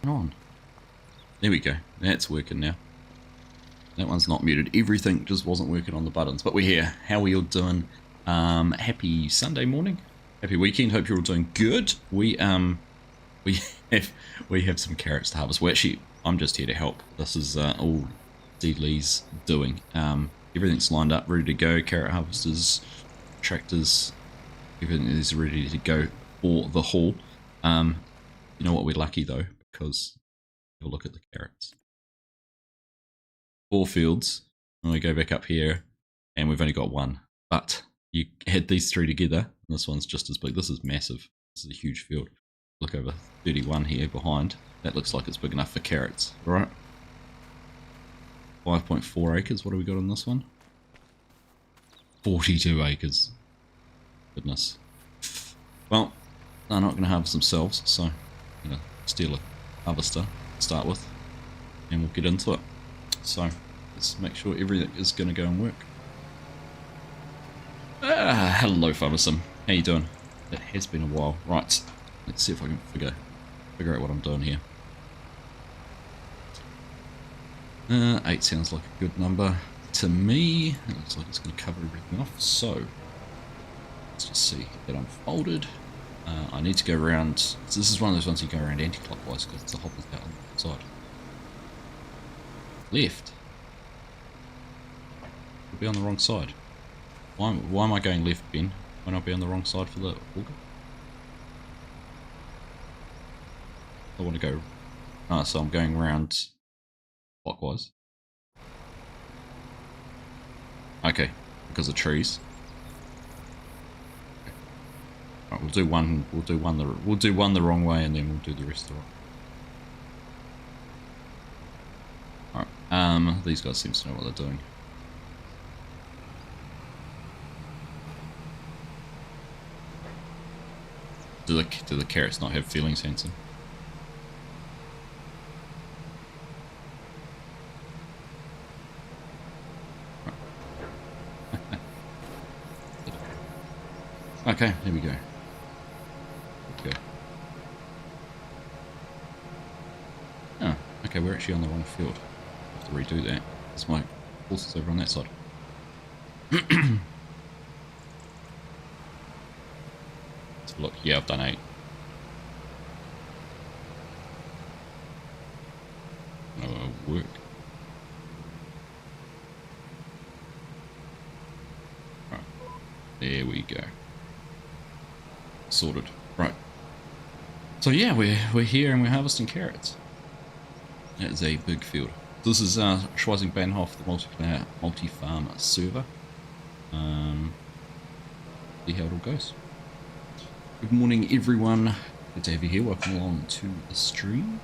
on? There we go. That's working now. That one's not muted. Everything just wasn't working on the buttons. But we're here. How are you all doing? Happy Sunday morning. Happy weekend. Hope you're all doing good. We have some carrots to harvest. Well, actually, I'm just here to help. This is all Lee's doing. Everything's lined up, ready to go. Carrot harvesters, tractors, everything is ready to go for the haul. You know what? We're lucky though, because you'll look at the carrots. 4 fields, and we go back up here, and we've only got 1. But you add these 3 together, and this one's just as big. This is massive. This is a huge field. Look over 31 here behind. That looks like it's big enough for carrots, right? 5.4 acres. What do we got on this one? 42 acres. Goodness. Well, they're not going to harvest themselves, so I'm going to steal a harvester to start with, and we'll get into it. So let's make sure everything is going to go and work. Hello, Farmersim. How you doing? It has been a while. Right, let's see if I can figure out what I'm doing here. 8 sounds like a good number to me. It looks like it's going to cover everything off. So let's just see that I'm folded. I need to go around. So this is one of those ones you go around anti-clockwise because the hopper's out on the side. Left. We'll be on the wrong side. Why am I going left, Ben? Why not be on the wrong side for the auger? I want to go. So I'm going around clockwise. Okay, because of trees. Okay. Right, we'll do one. We'll do one the wrong way, and then we'll do the rest the right. Alright, these guys seem to know what they're doing. Do the carrots not have feelings, Hanson? Okay, here we go. Oh, okay, we're actually on the wrong field. I have to redo that. That's my horses over on that side. Let's look. Yeah, I've done 8. Work. Right. There we go. Sorted. Right. So yeah, we're here and we're harvesting carrots. That is a big field. This is Schwesing Bahnhof, the multiplayer multi-farm server. See how it all goes. Good morning, everyone. Good to have you here. Welcome along to the stream.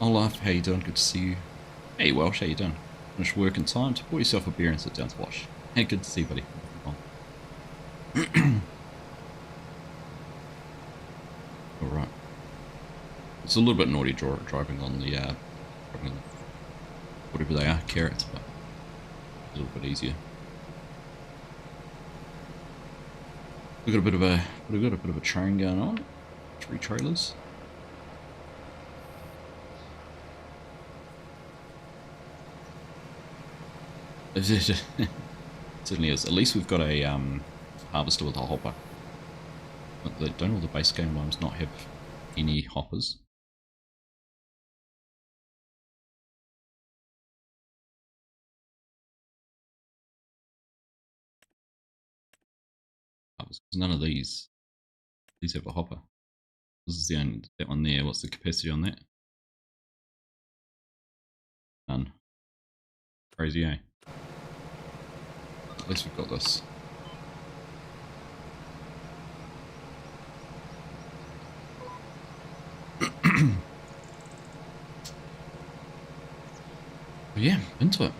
Olaf, how you doing? Good to see you. Hey Welsh, how you doing? Finished work in time to pour yourself a beer and sit down to watch. Hey, good to see you, buddy. Alright. It's a little bit naughty driving on the whatever they are, carrots, but a little bit easier. We've got a bit of a train going on. 3 trailers. It certainly is. At least we've got a harvester with a hopper. But don't all the base game ones not have any hoppers? None of these have a hopper. This is the only, that one there. What's the capacity on that? None. Crazy, eh? At least we've got this. But yeah, into it.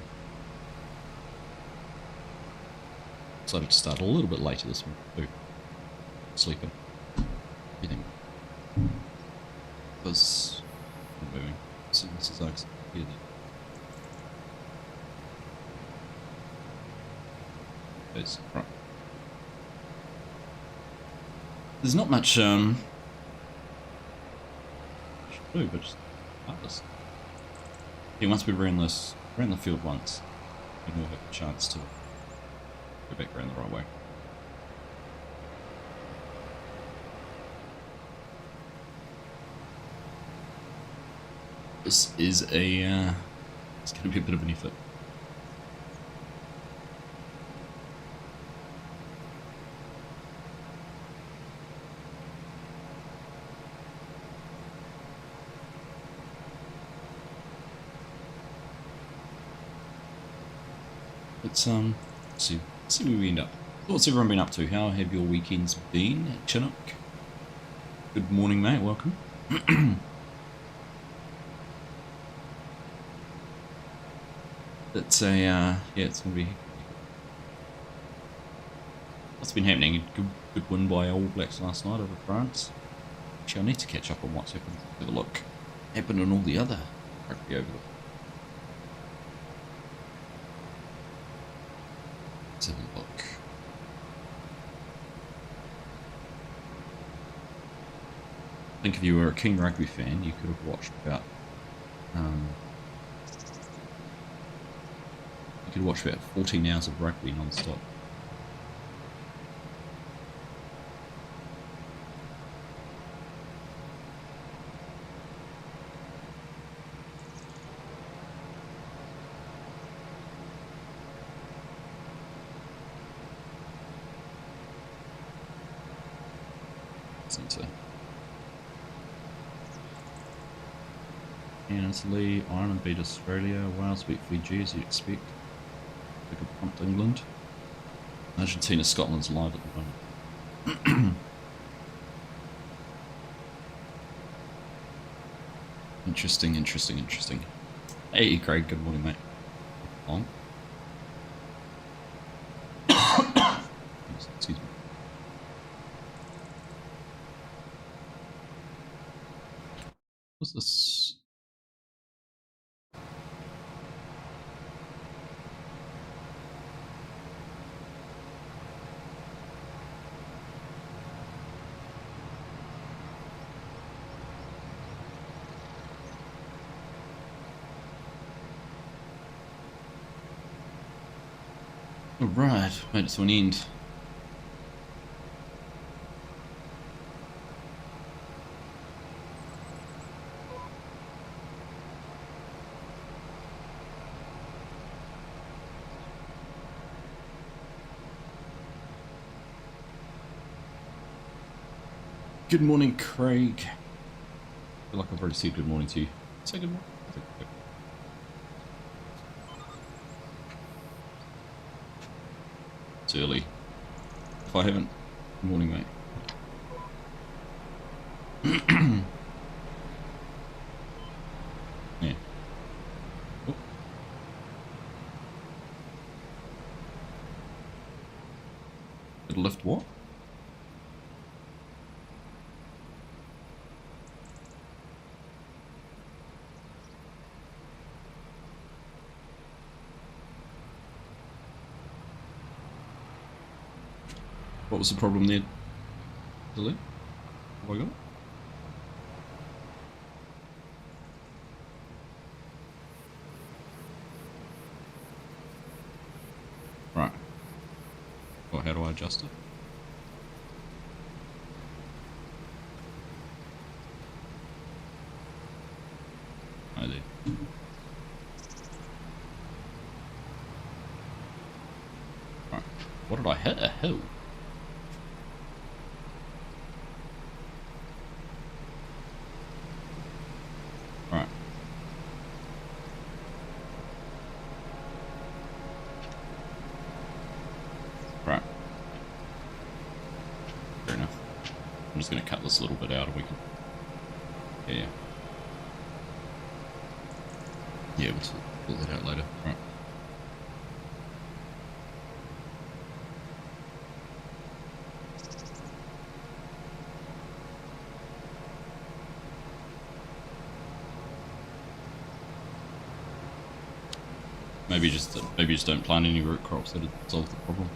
Decided to start a little bit later this morning too. Sleeping. Everything. Was moving. So this is like here. Right. There's not much do, but just harvest. Yeah, once we ran this around the field once, then we'll have a chance to go back around the right way. This is it's going to be a bit of an effort. Let's see where we end up. What's everyone been up to? How have your weekends been, Chinook? Good morning, mate. Welcome. It's a yeah, it's gonna be. What's been happening? Good win by All Blacks last night over France. Actually, I need to catch up on what's happened. Have a look. Happened on all the other rugby over there. Let's have a look. I think if you were a King Rugby fan, you could have watched about. You could watch about 14 hours of rugby non-stop. Centre. And Italy, Ireland beat Australia, Wales beat Fiji as you'd expect. Pick up pumped England. Argentina, Scotland's live at the moment. Interesting. Hey Craig, good morning mate. On. Excuse me. What's this? Alright, made it to an end. Good morning, Craig. I feel like I've already said good morning to you. Say good morning. It's early. If I haven't, good morning, mate. Yeah. Oh. It'll lift what? What was the problem there? Delete? Have I got it? Right. Well, how do I adjust it? I do. Right. What did I hit? A hill? Right. Right. Fair enough. I'm just going to cut this a little bit out and we can... Yeah. Yeah, we'll sort that out later. Right. Maybe just don't plant any root crops. That'd solve the problem.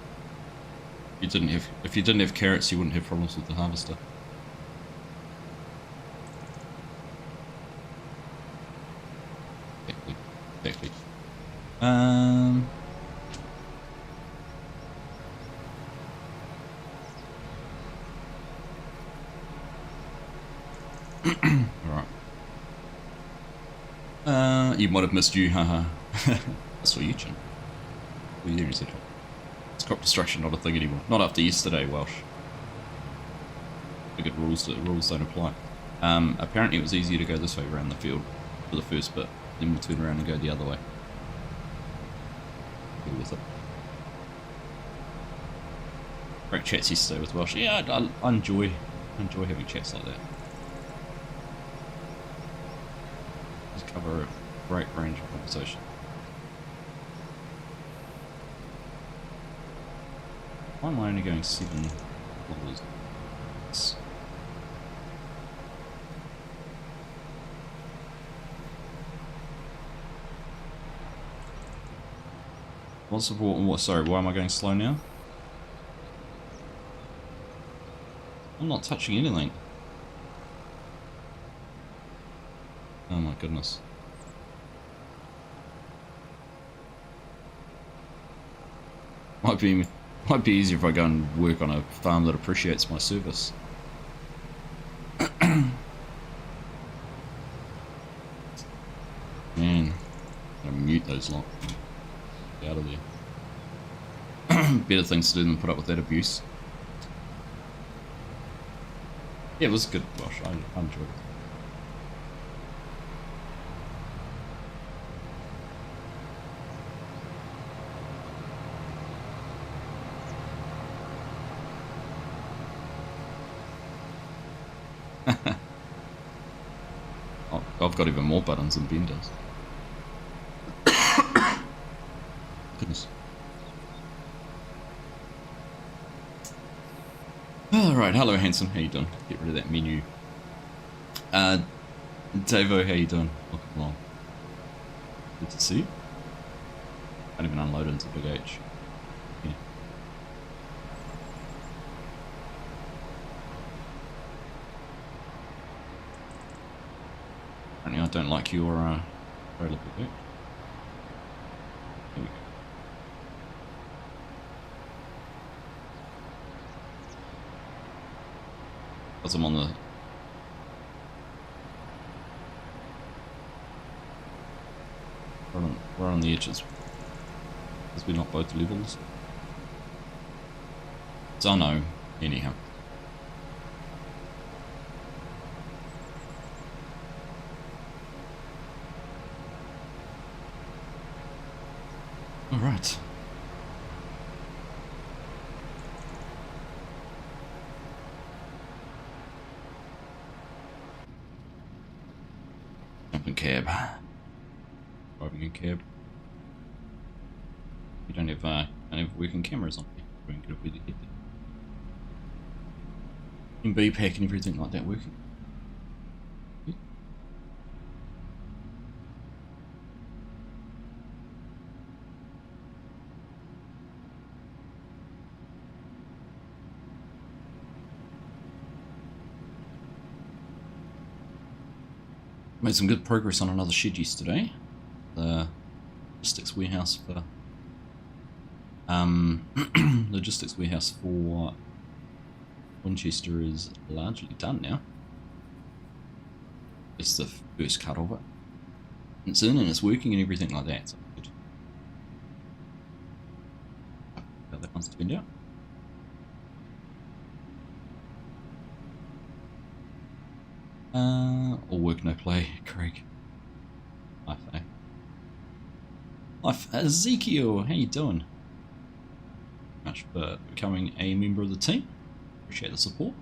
If you didn't have carrots, you wouldn't have problems with the harvester. Um. Alright. You might have missed you, haha. I saw you, Chin. What are you doing, etc. It's crop destruction not a thing anymore. Not after yesterday, Welsh. I get rules don't apply. Apparently it was easier to go this way around the field for the first bit, then we'll turn around and go the other way. Deal with it. Great chats yesterday with Welsh. Yeah, I enjoy having chats like that. Just cover a great range of conversation. Why am I only going 7 kilometers? What's the what? Sorry, why am I going slow now? I'm not touching anything. Oh my goodness. Might be easier if I go and work on a farm that appreciates my service. Man, I'm gonna mute those lot. Get out of there. Better things to do than put up with that abuse. Yeah, it was good, Josh. I enjoyed it. I've got even more buttons than Ben does. Goodness. Alright, hello Hanson, how you doing? Get rid of that menu. Davo, how you doing? Welcome along. Good to see you. Can't even unload into Big H. Yeah. Apparently I don't like your trailer, Big H. There we go. Because I'm on the... We're on the edges. Because we're not both levels. So I know, anyhow. Alright. Jumping cab. Driving a cab. You don't have working cameras on here. We can get a really hit in B pack and everything like that working. Yeah. Made some good progress on another shed yesterday. The logistics warehouse for logistics warehouse for Winchester is largely done now. It's the first cut of it. It's in and it's working and everything like that. So good. How that one's turned out. All work no play, Craig. Life, eh? Life, Ezekiel, how you doing? Much for becoming a member of the team. Appreciate the support.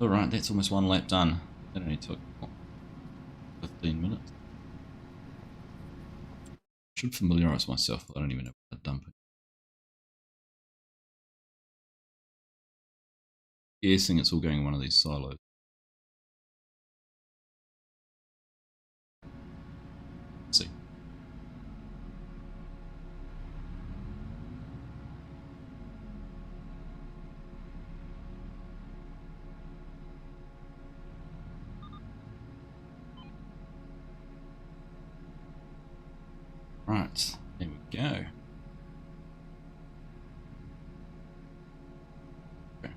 Alright, that's almost one lap done. That only took what, 15 minutes. Should familiarise myself, but I don't even know what dumping. Guessing it's all going in one of these silos. Let's see. Right, there we go. Okay.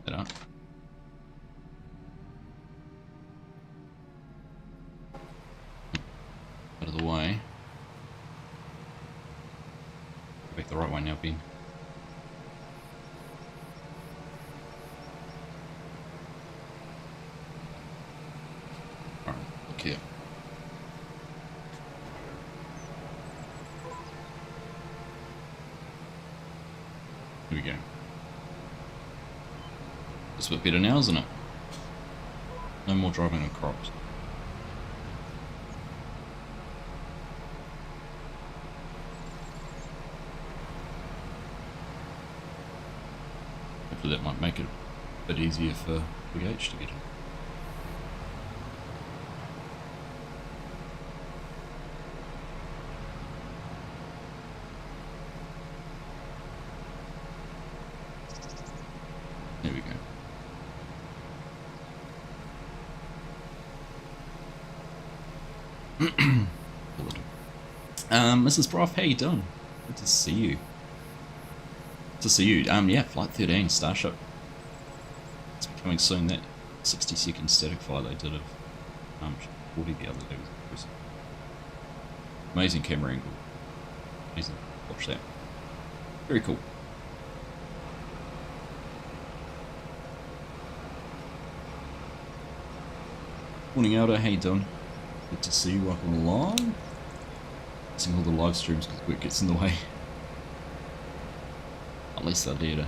That up. Out of the way. Go back the right way now, Ben. Alright, look here. Here we go. It's a bit better now, isn't it? No more driving on crops. Hopefully that might make it a bit easier for Big H to get in. There we go. Mrs. Prof, how you doing? Good to see you. Good to see you. Yeah, Flight 13, Starship. It's coming soon. That 60-second static flight they did of 40 the other day was impressive. Amazing camera angle. Amazing. Watch that. Very cool. Morning, Elder. How you doing? Good to see you. Welcome along. Seeing all the live streams because work gets in the way. At least they're there to...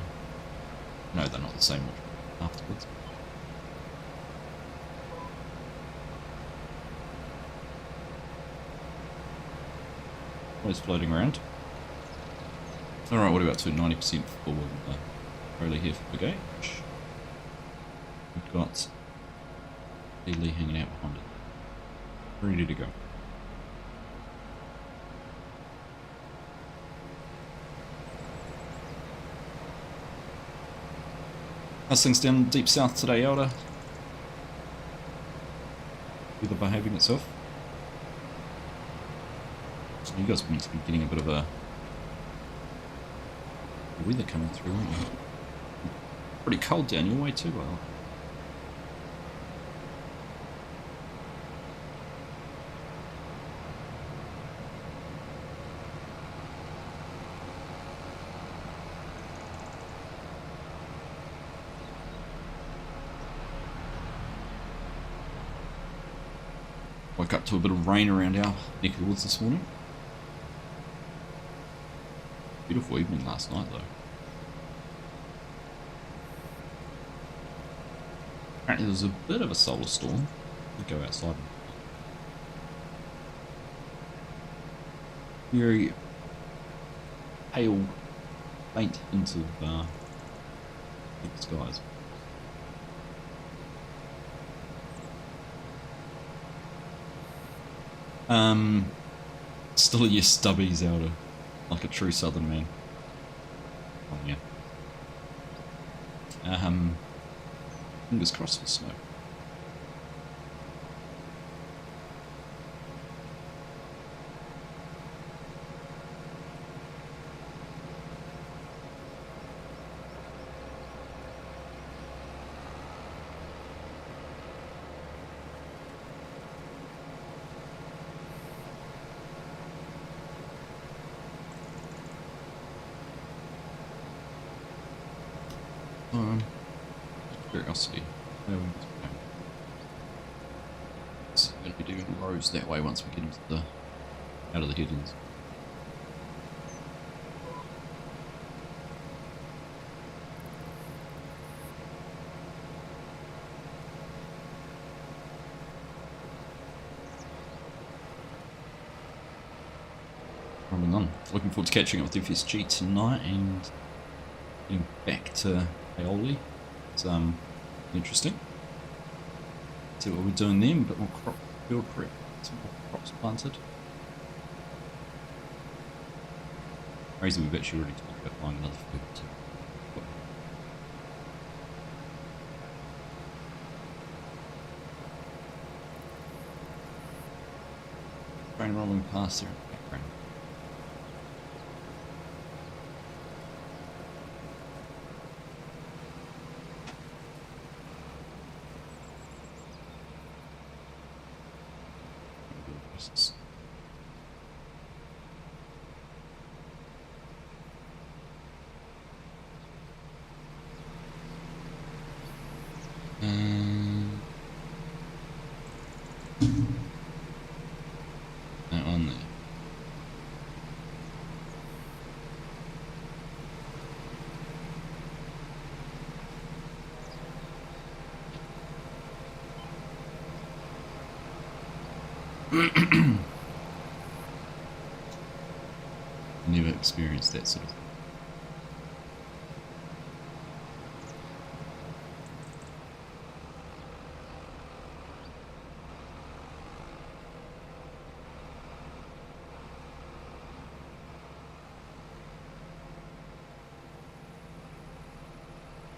No, they're not the same afterwards. Always floating around. Alright, what about to 90% full Crowley here for Big H. We've got Lee hanging out behind it. Ready to go. How's things down deep south today, Elder? Weather behaving itself? So you guys must be getting a bit of a weather coming through, aren't you? Pretty cold down your way too, well. Woke up to a bit of rain around our neck of the woods this morning. Beautiful evening last night though. Apparently there was a bit of a solar storm. We'll go outside. Very pale, faint hint of the skies. Still your stubbies, Elder, like a true southern man. Oh yeah. Fingers crossed for snow. Curiosity. It's going to be doing rows that way once we get into the out of the headlands. Rolling on. Looking forward to catching up with FSG tonight and getting back to Paoli. It's interesting. See what we're doing then, a bit more crop field prep, some more crops planted. Crazy, we've actually already talked about buying another field too. Train rolling past there in the Jesus. That one there. Never experienced that sort of thing.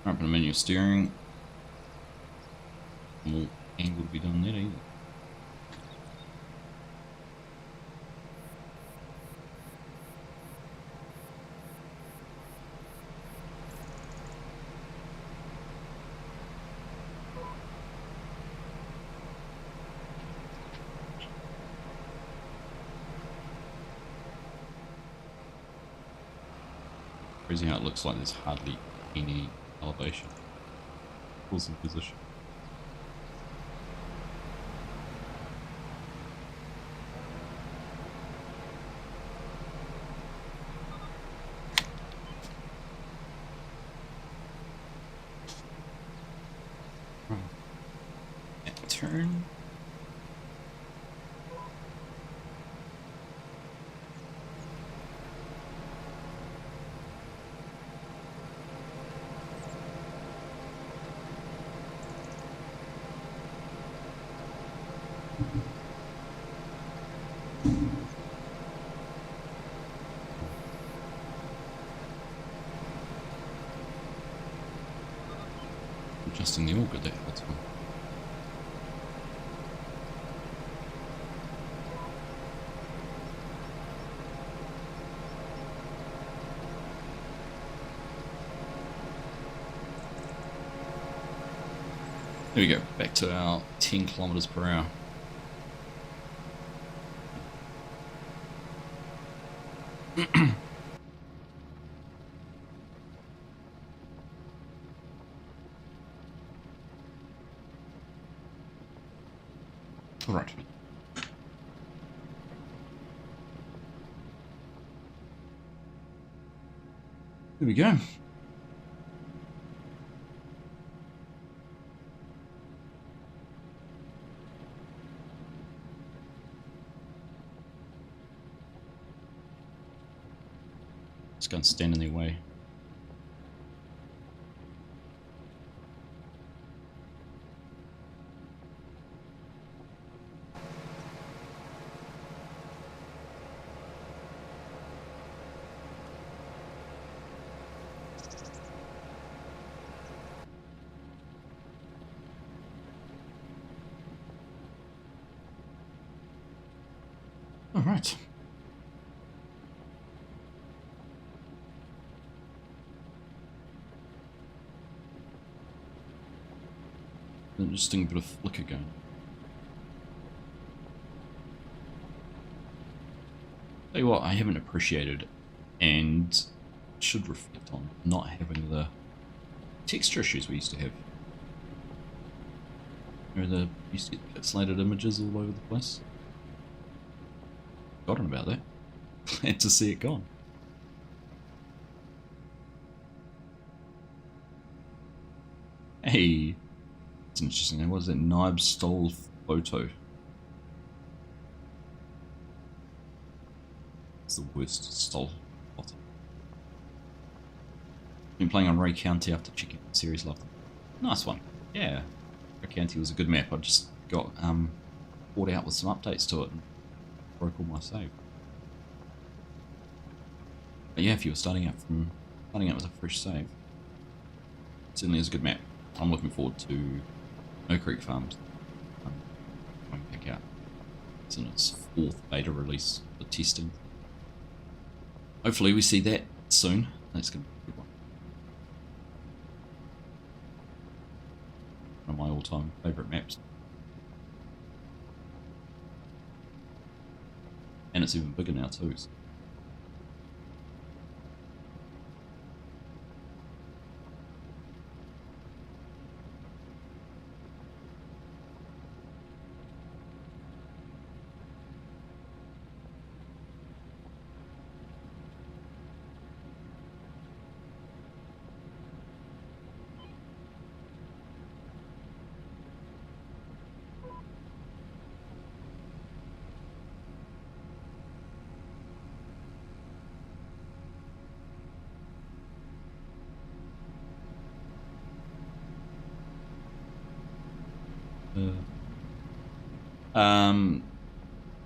Open the manual steering. More angle to be done there either. Crazy how it looks like there's hardly any elevation. Pulls in position. That turn. Adjusting the auger there, that's all. There we go, back to our 10 kilometers per hour. All right. There we go. Just go and stand in their way. All right. Interesting bit of flicker going. Tell you what, I haven't appreciated and should reflect on not having the texture issues we used to have. Remember used to get pixelated images all over the place? Forgotten about that. Glad to see it gone. Hey, it's interesting. What is that? Nib stole photo. It's the worst stole photo. Been playing on Ray County after checking the series. Loved it. Nice one. Yeah, Ray County was a good map. I just got bought out with some updates to it and broke all my save. But yeah, if you were starting out with a fresh save, certainly is a good map. I'm looking forward to No Creek Farms. Going back out. It's in its 4th beta release for testing. Hopefully we see that soon. That's going to be a good one. One of my all-time favourite maps. And it's even bigger now too. So.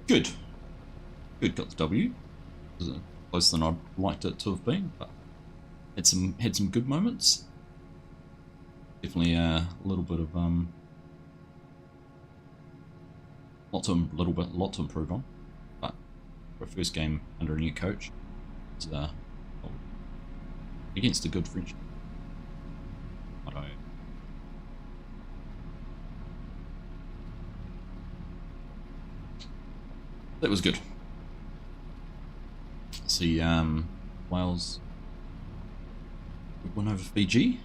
Good. Good, got the W. Closer than I'd liked it to have been, but had some good moments. Definitely a little bit of lot to improve on. But for a first game under a new coach, it's against a good French. I don't know. That was good. See, Wales won over Fiji.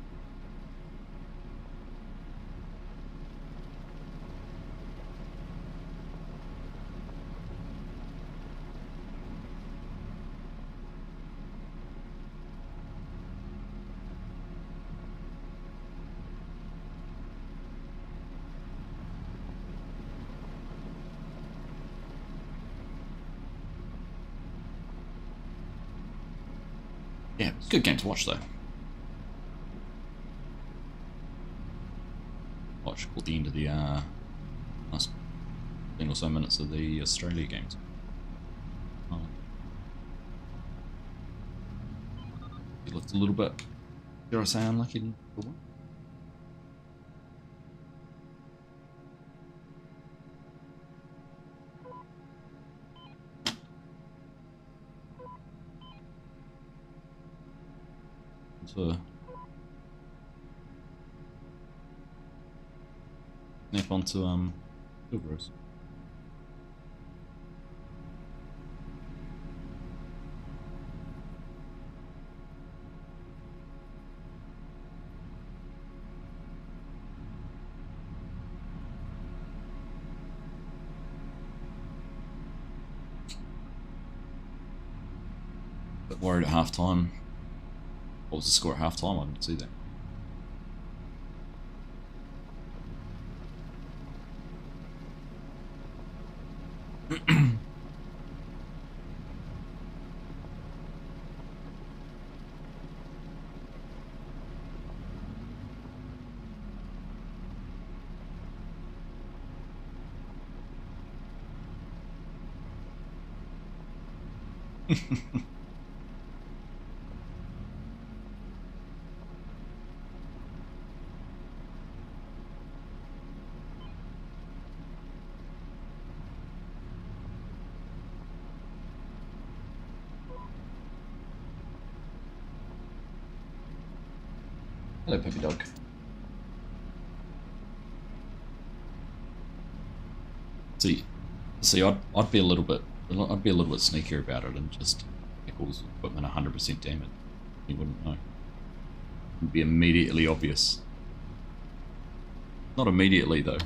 Yeah, it's a good game to watch though. Watch at the end of the last 10 or so minutes of the Australia games. Oh. It looked a little bit, dare I say, unlucky in the one. So snap onto Silveros. Bit worried at half time. What was the score at half time? I didn't see that. Hello, puppy dog. See, I'd be a little bit sneakier about it and just equals equipment 100% damage. You wouldn't know. It'd be immediately obvious. Not immediately though.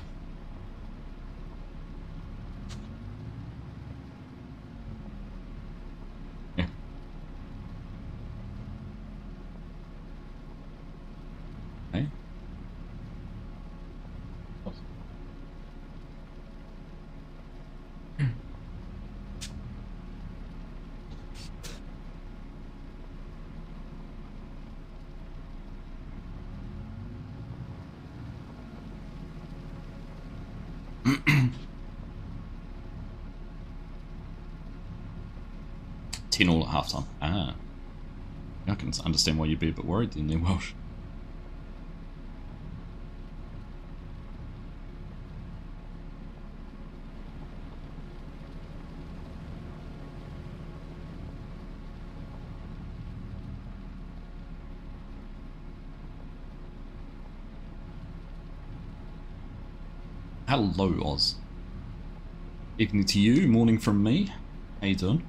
Yeah. Hey. Ten all at halftime. Ah, I can understand why you'd be a bit worried then, Welsh. Hello, Oz. Evening to you, morning from me. How you doing?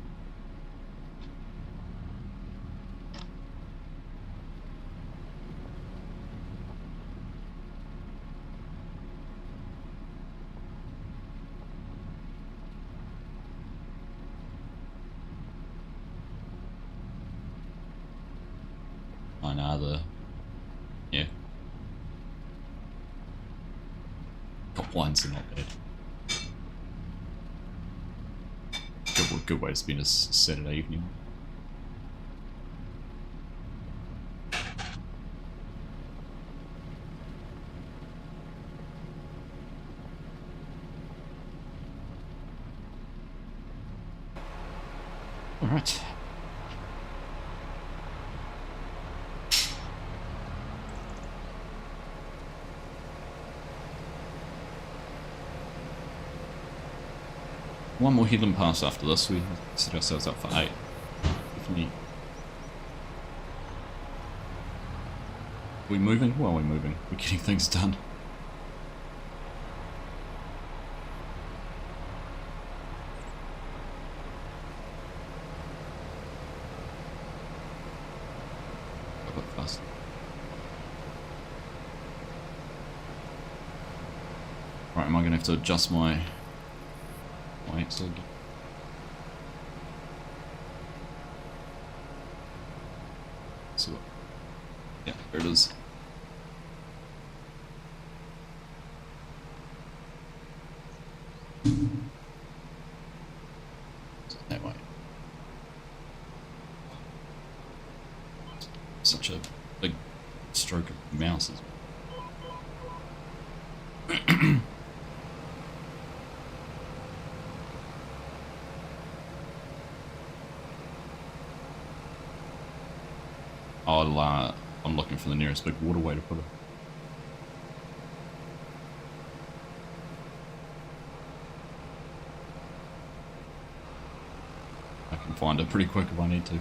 I know yeah. Top lines are not bad. Good way to spend a Saturday evening. All right. One more Headland Pass after this. We set ourselves up for 8. Definitely. We're moving? Well, we're moving. We're getting things done. A bit fast. Right, am I going to have to adjust my axle again? So, yeah, there it is. That way. Such a big stroke of the mouse as well. I'm looking for the nearest big waterway to put it. I can find it pretty quick if I need to.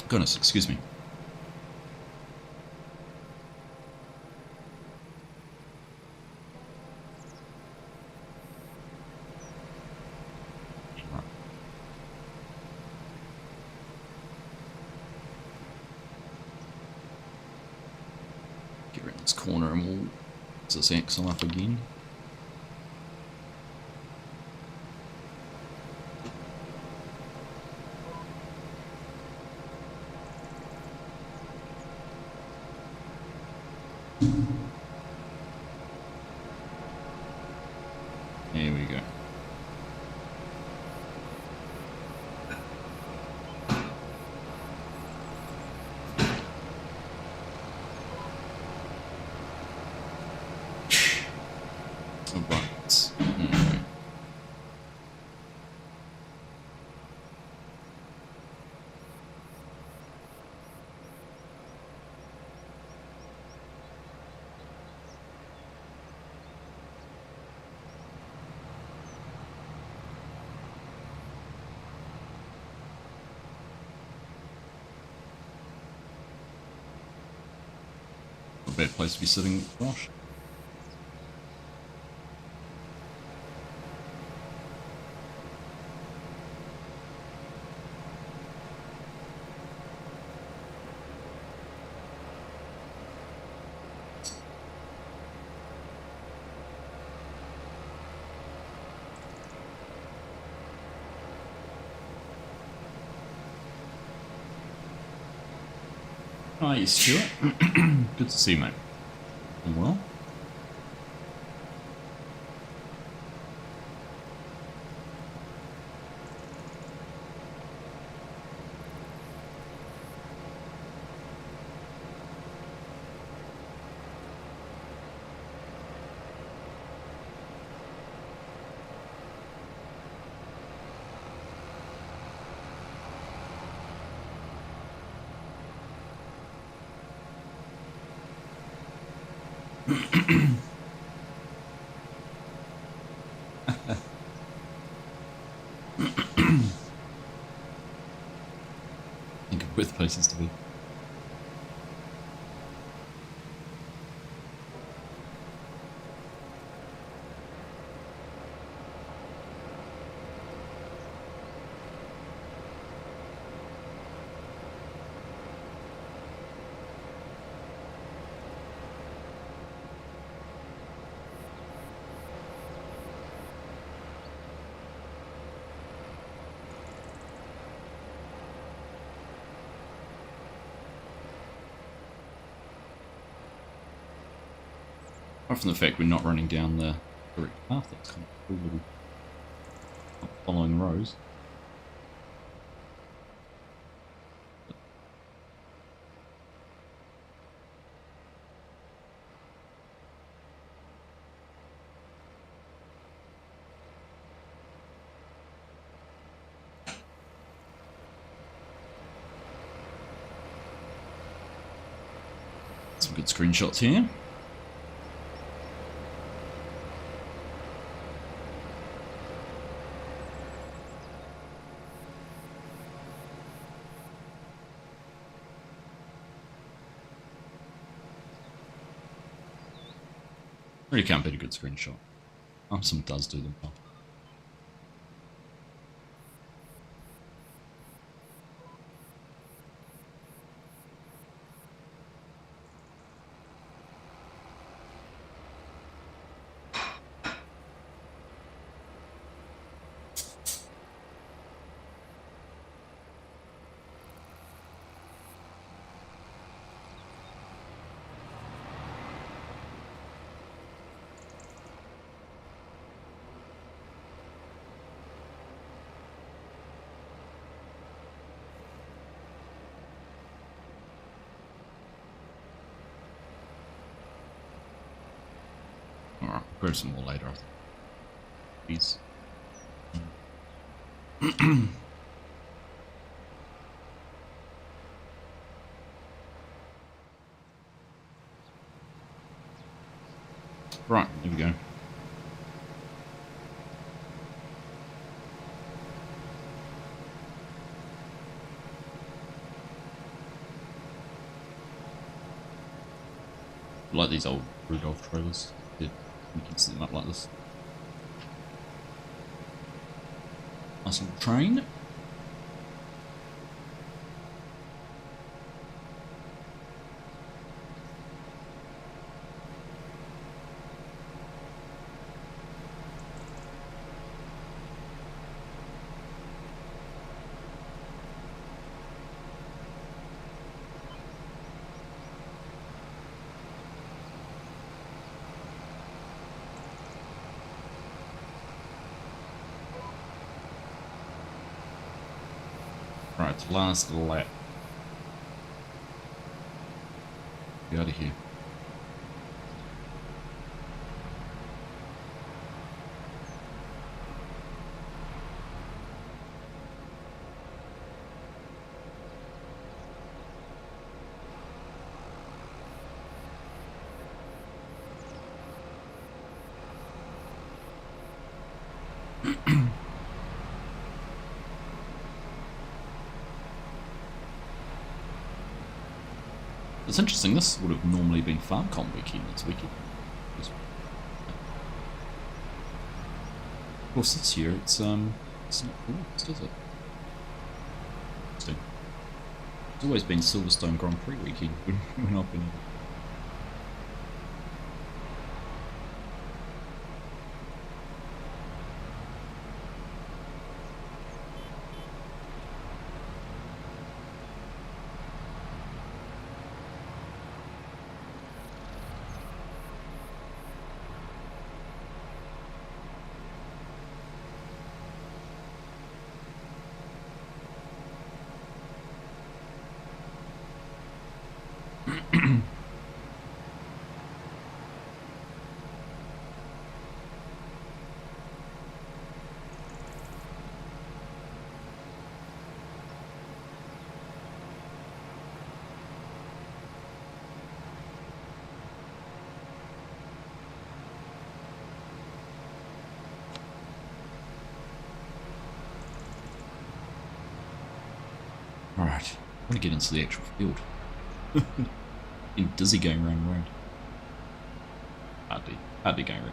Goodness, excuse me. Get around this corner and we'll put this axle up again. Here we go. Right. A bad place to be sitting, gosh. Hi, Stuart. Good to see you, mate. All well? Think of worth places to be. Apart from the fact we're not running down the correct path, that's kind of cool little following rows. Some good screenshots here. Really can't beat a good screenshot. Some does do them well. Alright, grab some more later, I think. Peace. Right, here we go. I like these old Rudolph trailers. You can set them up like this. Nice little train. Right, last lap. Get out of here. It's interesting, this would have normally been FarmCon weekend this weekend. Of course this year it's not August, is it? Interesting. It's always been Silverstone Grand Prix weekend when I've been Alright, I want to get into the actual field. Getting dizzy going round and round. Hardly going round.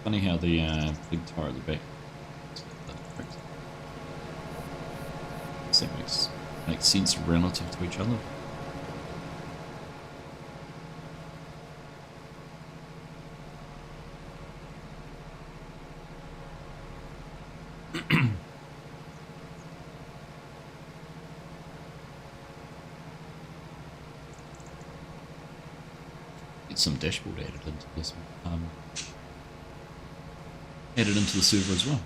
Funny how the big tire at the back. That makes sense relative to each other. Get some dashboard added into this one. Added into the server as well.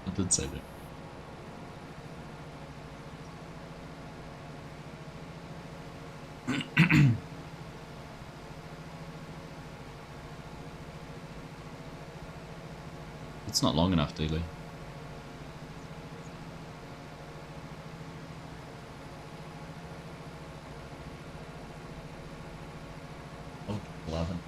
I did say that. It's not long enough, Dealey. Oh, 11.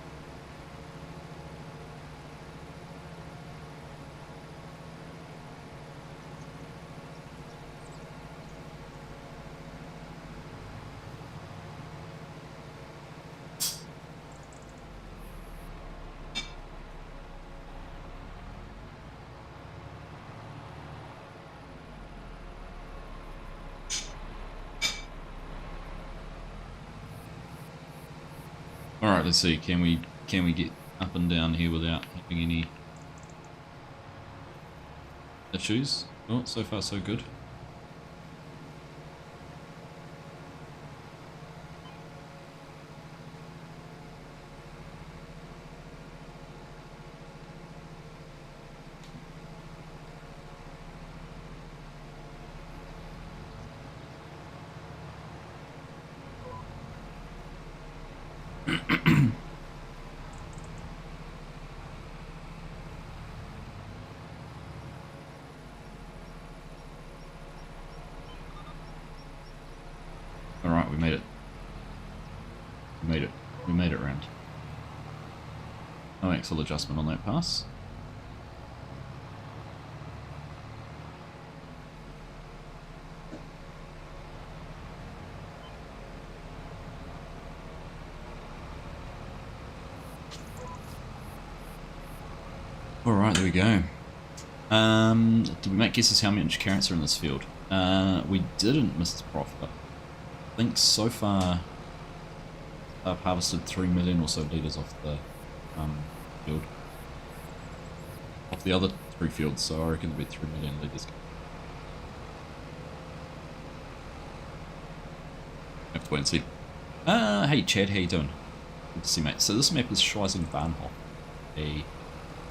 All right, let's see. Can we get up and down here without having any issues? Oh, so far so good. All right, we made it. We made it round. No axle adjustment on that pass. All right, there we go. Did we make guesses how much carrots are in this field? We didn't, Mr. Profit. I think so far I've harvested 3 million or so litres off the field. Off the other 3 fields, so I reckon there'll be 3 million litres. Have to wait and see. Hey Chad, how you doing? Good to see, mate. So this map is Schwesing Bahnhof, a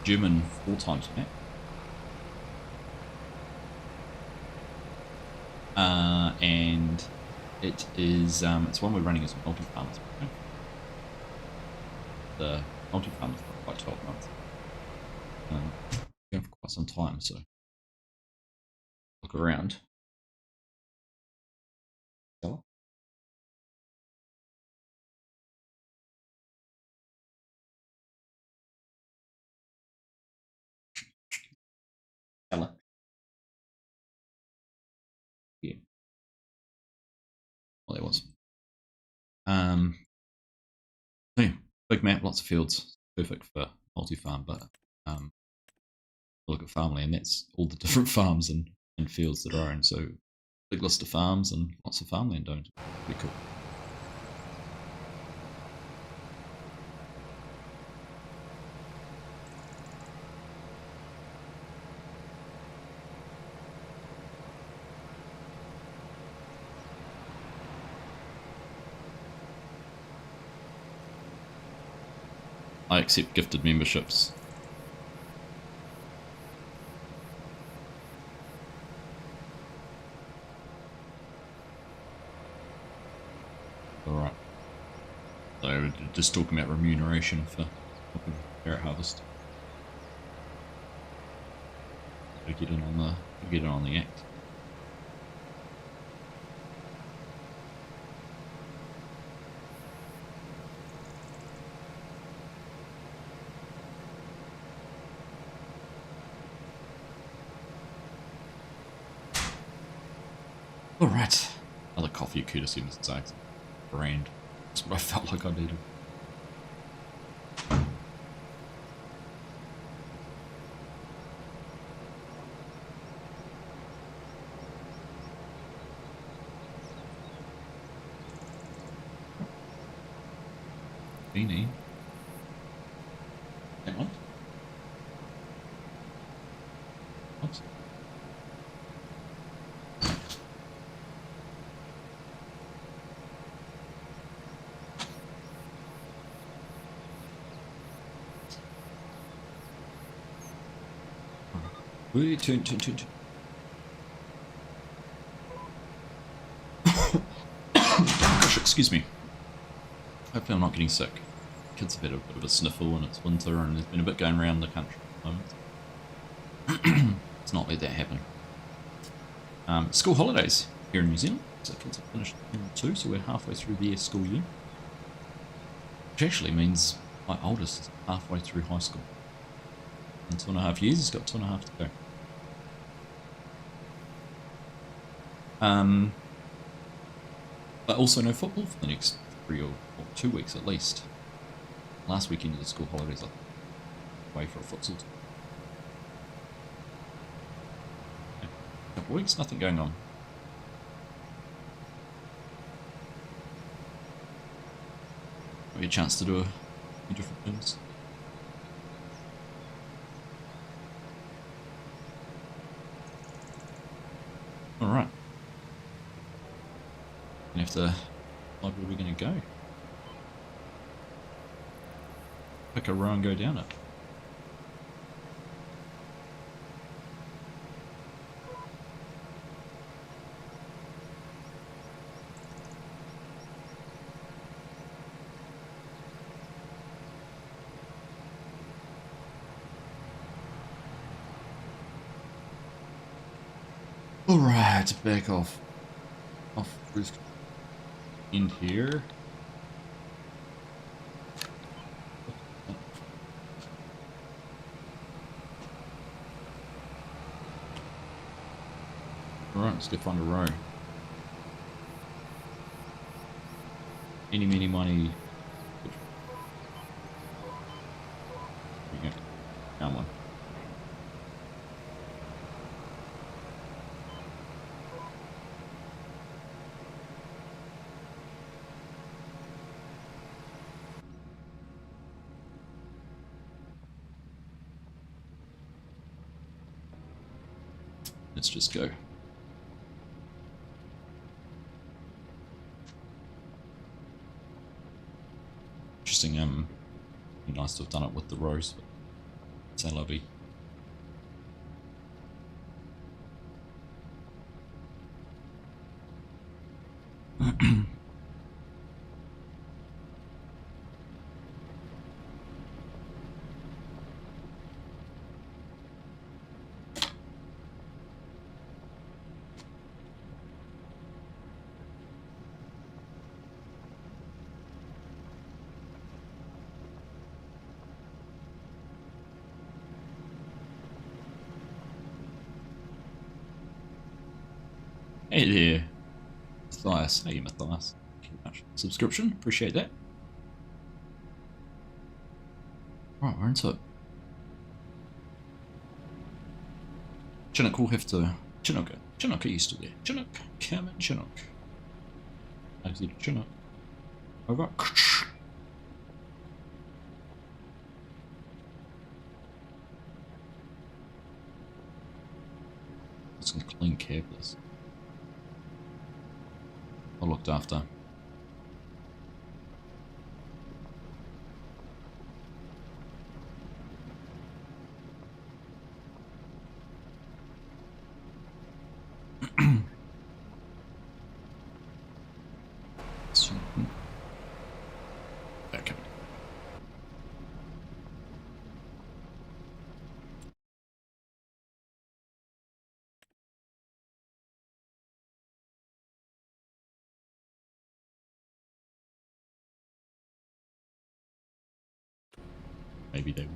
German 4 times map. And it is it's one we're running as a multi-farm. The multi-farm is for quite 12 months. Going for quite some time, so look around. So, Ella. Yeah. Well, there was. Yeah, big map, lots of fields, perfect for multi-farm, but look at farmland, that's all the different farms and fields that are owned, so big list of farms and lots of farmland owned. Pretty cool. I accept gifted memberships. Alright. So just talking about remuneration for carrot harvest. To get in on the act. Alright. Another coffee at courtesy of Mr. Sykes. Brand. That's what I felt like I needed. Beanie. Hang on. Oops. Wait, turn. Gosh, excuse me. Hopefully I'm not getting sick. Kids have had a bit of a sniffle and it's winter and there's been a bit going around the country at the moment. Let's not let that happen. School holidays here in New Zealand. So kids have finished term 2, so we're halfway through their school year. Which actually means my oldest is halfway through high school. In 2.5 years, he's got 2.5 to go. But also no football for the next 2 weeks at least. Last weekend of the school holidays, I was away for a futsal. Couple of weeks, nothing going on. Maybe a chance to do a few different things. Alright. We have to decide where we're going to go. Pick a row and go down it. Alright, back off risk in here. Alright, let's go find a row. Eeny, meeny, miny. There we go. Found one. Let's just go. Interesting, be nice to have done it with the rows, but it's lovely. Hey there, Matthias. Hey, Matthias. Thank you very much. Subscription, appreciate that. Right, we're into it. Chinook will have to. Chinook, are you still there? Chinook, come in, Chinook. I see Chinook. Over. It's some clean cab, this. Well looked after. Okay. Maybe they will.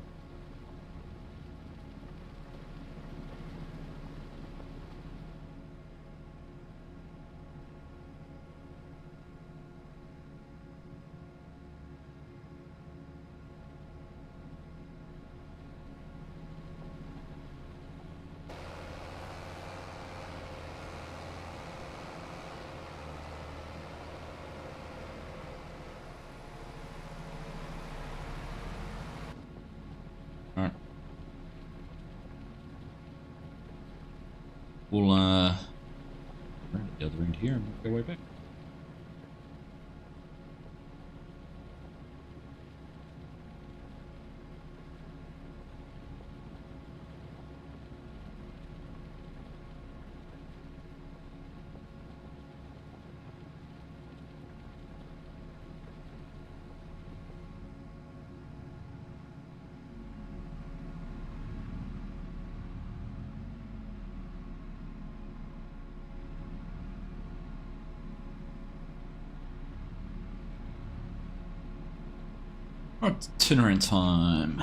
Alright. We'll round at the other end here and go way back. Alright, turnaround time.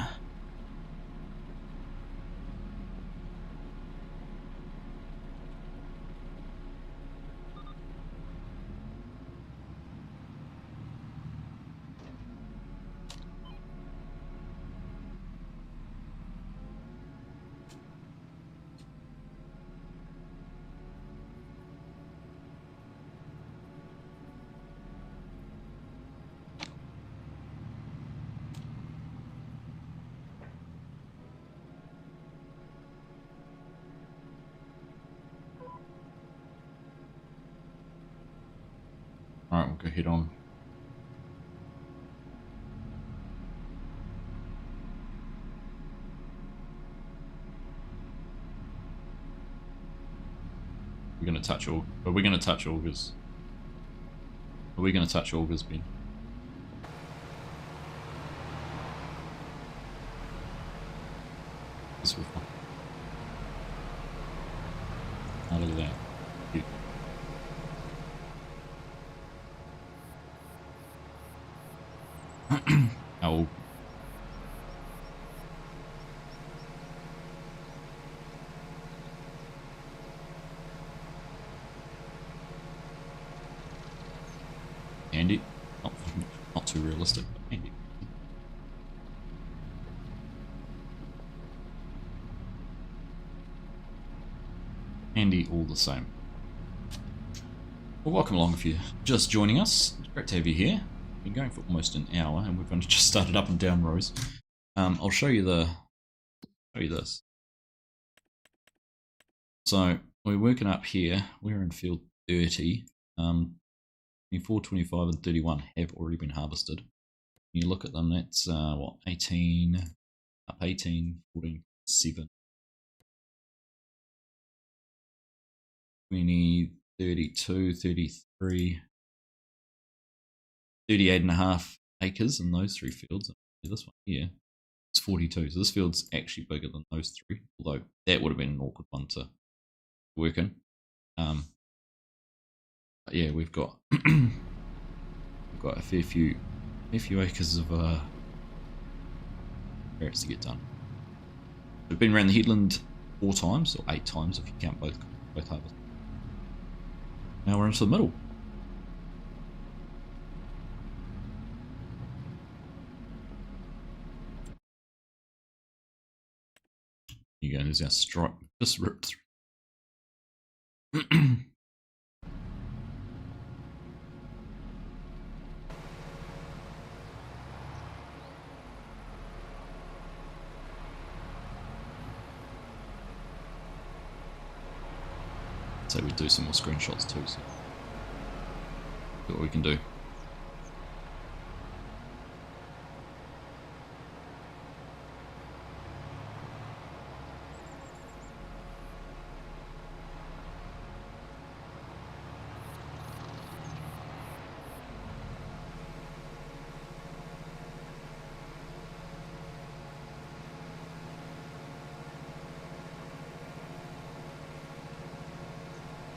Alright, we'll go head on. We're going to touch all. Are we going to touch augers? Are we going to touch augers, Ben? This was fun. Oh, look at that. Cute. Oh. Handy. Not too realistic, but handy. Handy all the same. Well, welcome along if you're just joining us. It's great to have you here. We've been going for almost an hour and we've only just started up and down rows. I'll show you this. So we're working up here. We're in field 30. 24, 25 and 31 have already been harvested. When you look at them, that's what, 18, up 18, 14, 7, 20, 32, 33, 38 and a half acres in those three fields. This one here is 42. So this field's actually bigger than those three, although that would have been an awkward one to work in. But yeah, we've got a fair few acres of carrots to get done. We've been around the headland 4 times, or 8 times if you count both harvests. Now we're into the middle. Here you go, there's our stripe just ripped through. So we do some more screenshots too, so see what we can do.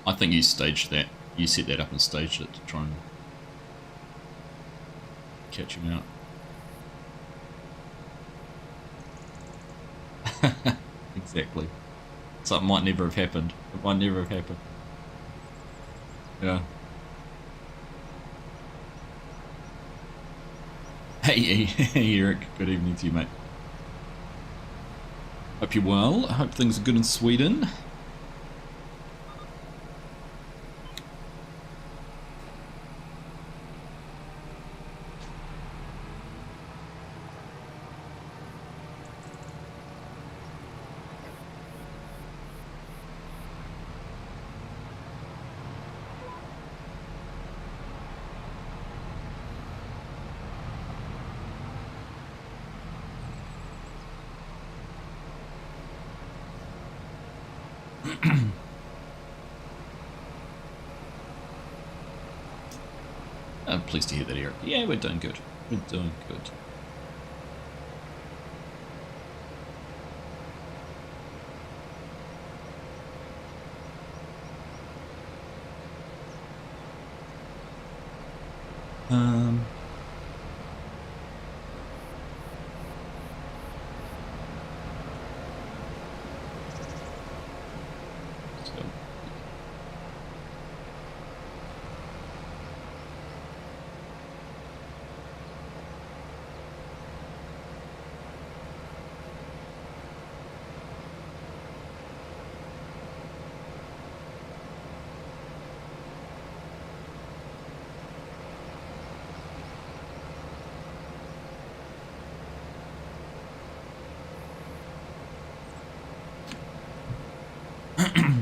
I think you staged that. You set that up and staged it to try and catch him out. Exactly. Something might never have happened. It might never have happened. Yeah. Hey, Eric. Good evening to you, mate. Hope you're well. I hope things are good in Sweden. I'm pleased to hear that, Eric. Yeah, we're doing good. We're doing good. So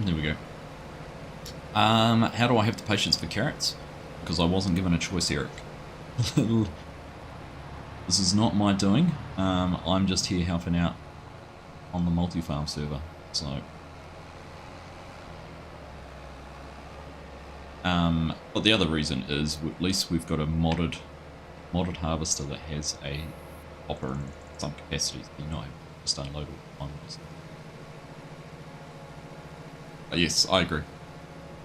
there we go. How do I have the patience for carrots? Because I wasn't given a choice, Eric. This is not my doing. I'm just here helping out on the multi-farm server. So, but the other reason is at least we've got a modded harvester that has a hopper in some capacities. You know, just unload all the time. Yes, I agree.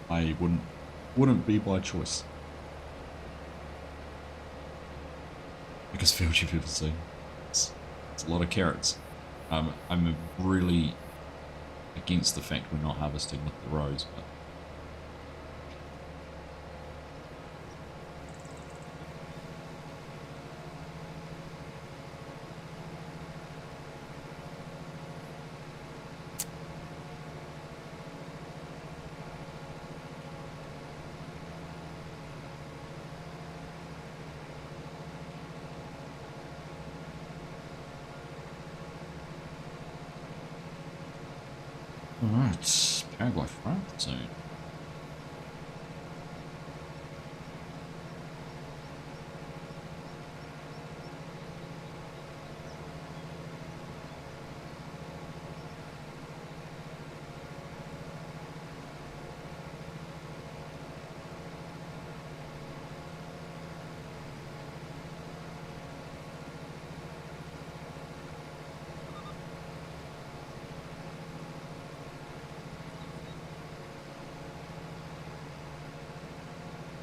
I wouldn't be by choice. Because field you've ever seen. It's a lot of carrots. I'm really against the fact we're not harvesting with the rows, but alright, Paraguay front zone.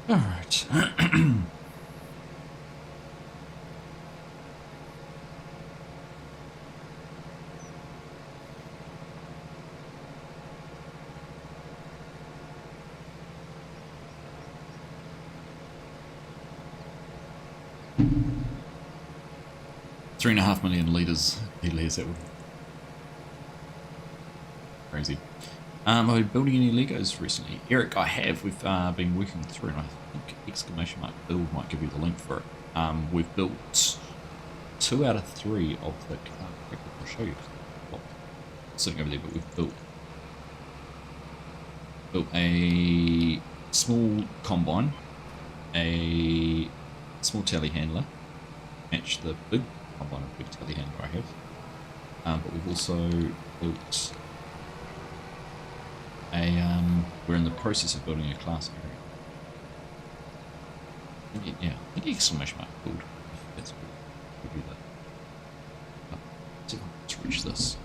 Alright. $3.5 million litres he lays that with. Crazy. Are you building any Legos recently? Eric, I have. We've been working through, and I think exclamation mark build might give you the link for it. We've built 2 out of 3 of the car. I'll show you. Well, sitting over there, but we've built a small combine, a small telehandler, match the big combine and big telehandler I have. But we've also built we're in the process of building a class area. Yeah, I think exclamation mark build. That's good. We'll do that. Let's see if I can reach this.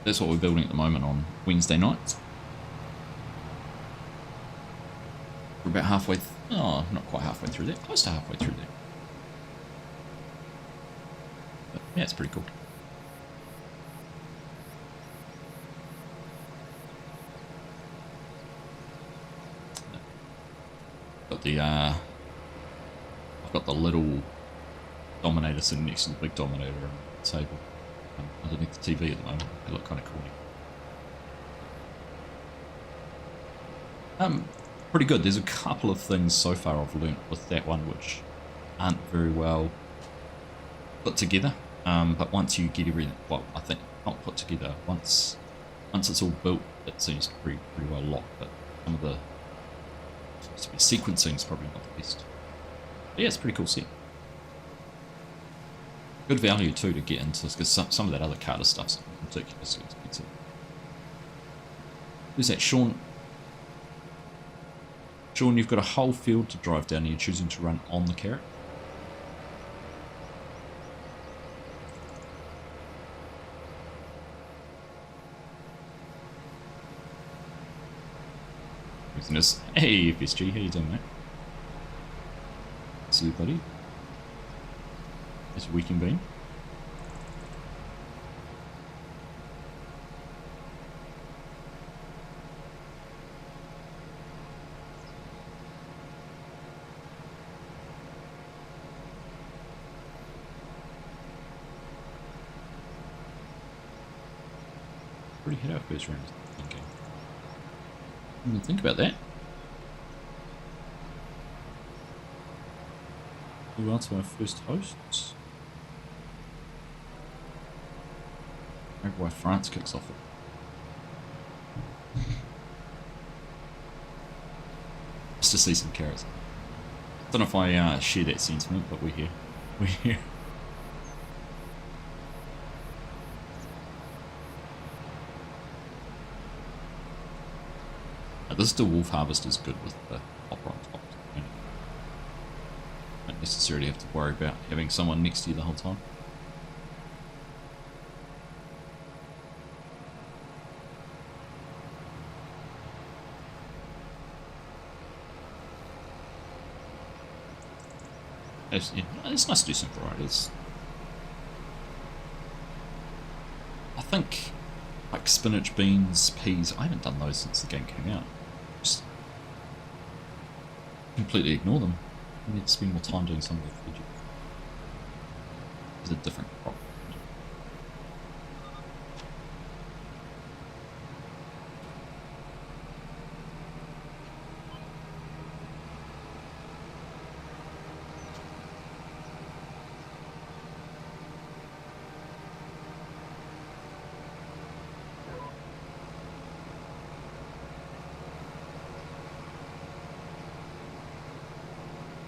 That's what we're building at the moment on Wednesday nights. We're about halfway, oh, not quite halfway through there, close to halfway through there. But yeah, it's pretty cool. Got the, I've got the little Dominator sitting next to the big Dominator on the table underneath the TV at the moment. They look kind of cool. Pretty good. There's a couple of things so far I've learnt with that one which aren't very well put together. But once you get everything, well, I think not put together. Once it's all built, it seems pretty well locked. But some of the sequencing is probably not the best. But yeah, it's a pretty cool set. Good value too to get into because some of that other Carter stuff's ridiculously expensive. Who's that, Sean? Sean, you've got a whole field to drive down and you're choosing to run on the carrot. Everything is, hey FSG, how you doing, mate? See you, buddy. How's your weekend been? Pretty hit our first round, thinking. I didn't think about that. Who else are our first hosts? Maybe why France kicks off it. Just to see some carrots. Don't know if I share that sentiment, but we're here. We're here. This DeWolf Harvest is good with the hopper on top. You don't necessarily have to worry about having someone next to you the whole time. It's nice to do some varieties. I think like spinach, beans, peas, I haven't done those since the game came out. Just completely ignore them. I need to spend more time doing some of the veggies. It's a different crop.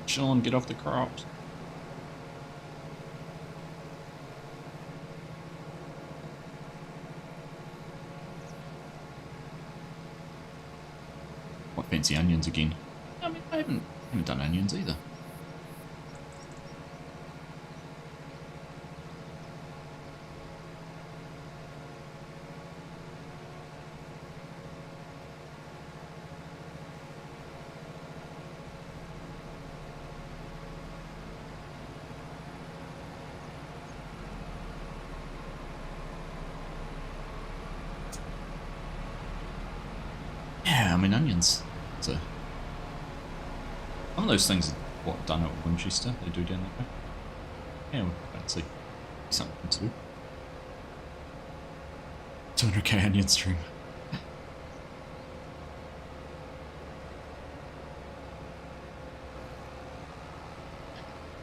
Sean, get off the crops. What, fancy onions again? I mean, I haven't done onions either. I mean, onions. It's one of those things, what, done at Winchester, they do down that way. Yeah, well, fancy. Something to do. 200k onion stream.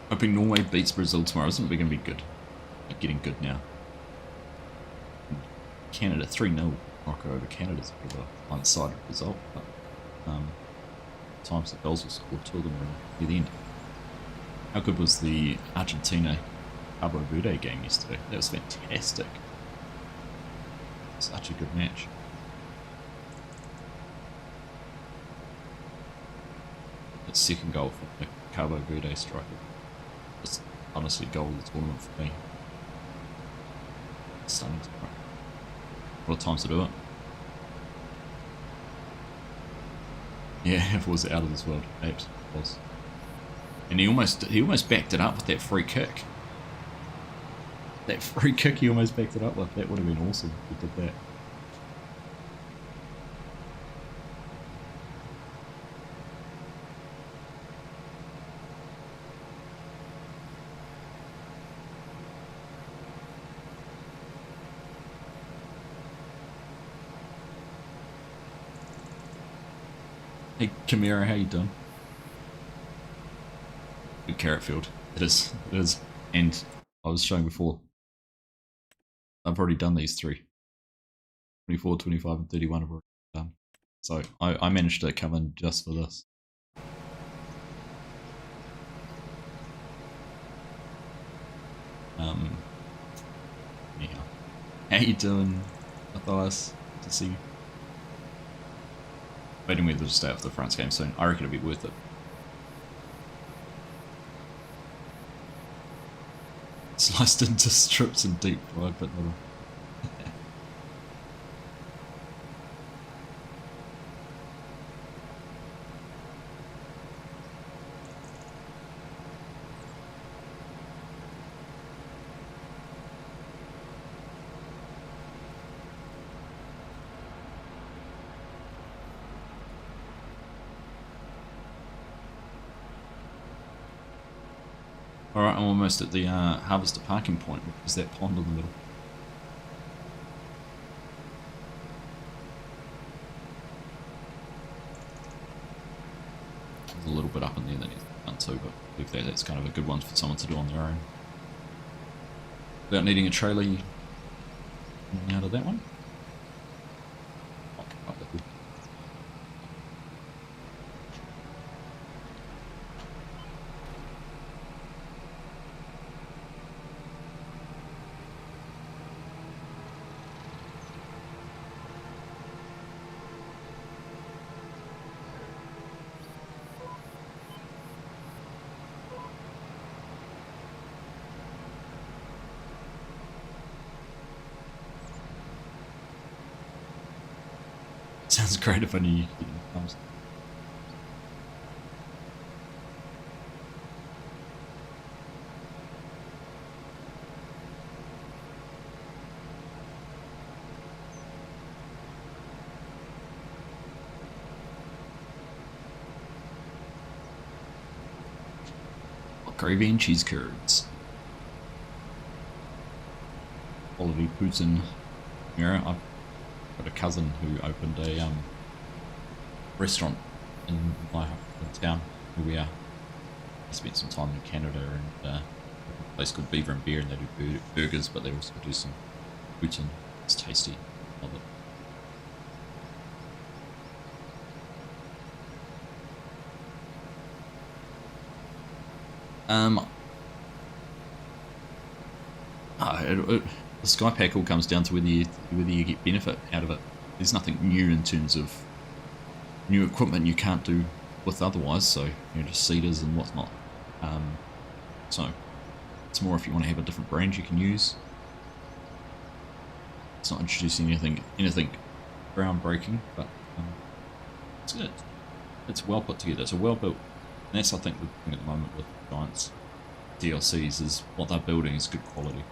Hoping Norway beats Brazil tomorrow. Isn't it going to be good? Like getting good now. Canada 3-0. Morocco over Canada's a bit of a one-sided result, but times the goals were scored, two of them were near the end. How good was the Argentina Cabo Verde game yesterday? That was fantastic. Such a good match. That second goal from the Cabo Verde striker. Just honestly goal of the tournament for me. Stunning. What times to do it? Yeah, it was out of this world. Apes was. And he almost backed it up with that free kick. That free kick he almost backed it up with. That would have been awesome if he did that. Hey Chimera, how you doing? Good carrot field. It is. It is. And I was showing before, I've already done these three. 24, 25, and 31 have already done. So I managed to come in just for this. Anyhow. How you doing, Matthias? Good to see you. Waiting me to stay up for the France game soon. I reckon it'll be worth it. Sliced into strips and deep fried, but not. Alright, I'm almost at the Harvester parking point. Is that pond in the middle? There's a little bit up in there that needs to be done too, but I believe that's kind of a good one for someone to do on their own. Without needing a trailer, you out of that one? Okay, up with you. Sounds great if I knew you could get in thumbs. Gravy and cheese curds. Quality Putin. Yeah, I've got a cousin who opened a restaurant in my town where we are. I spent some time in Canada and a place called Beaver and Beer, and they do burgers, but they also do some Putin. It's tasty. Love it. The Sky Pack all comes down to whether you get benefit out of it. There's nothing new in terms of new equipment you can't do with otherwise, so just seeders and whatnot. So it's more if you want to have a different brand you can use. It's not introducing anything groundbreaking, but it's good. It's well put together. It's a well built, and that's I think the thing at the moment with Giants DLCs is what they're building is good quality.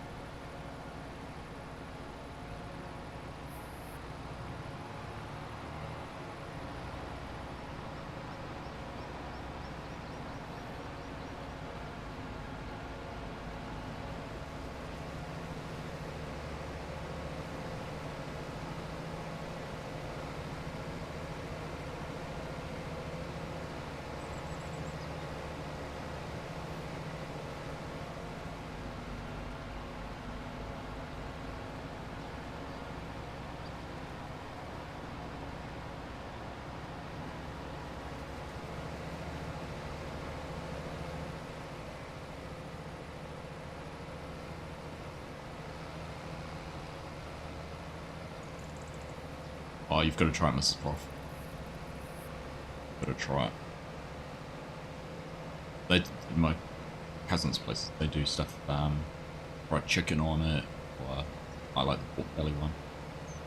Oh, you've got to try it, Mrs. Prof. Got to try it. They, my cousin's place, they do stuff, fried chicken on it, or I like the pork belly one.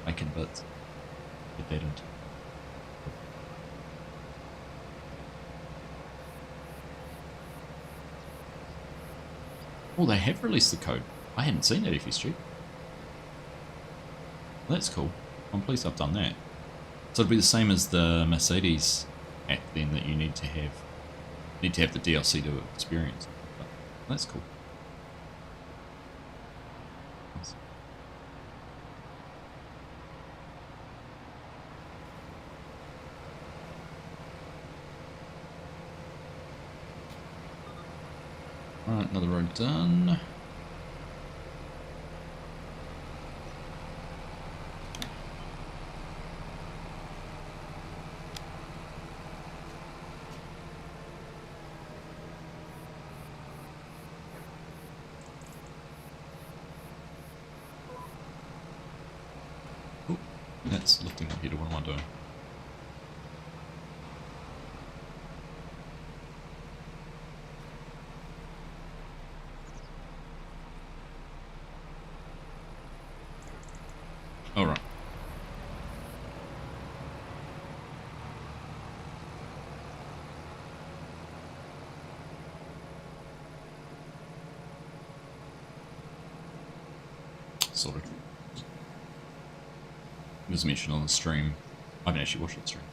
bacon bits. Get that into. Oh, they have released the code. I hadn't seen that, FSG. That's cool. I'm pleased I've done that. So it'll be the same as the Mercedes app then that you need to have the DLC to experience. But that's cool. Nice. Alright, another road done. That's lifting the header. What am I doing? All right. Sorted. It was mentioned on the stream. I haven't actually watched the stream.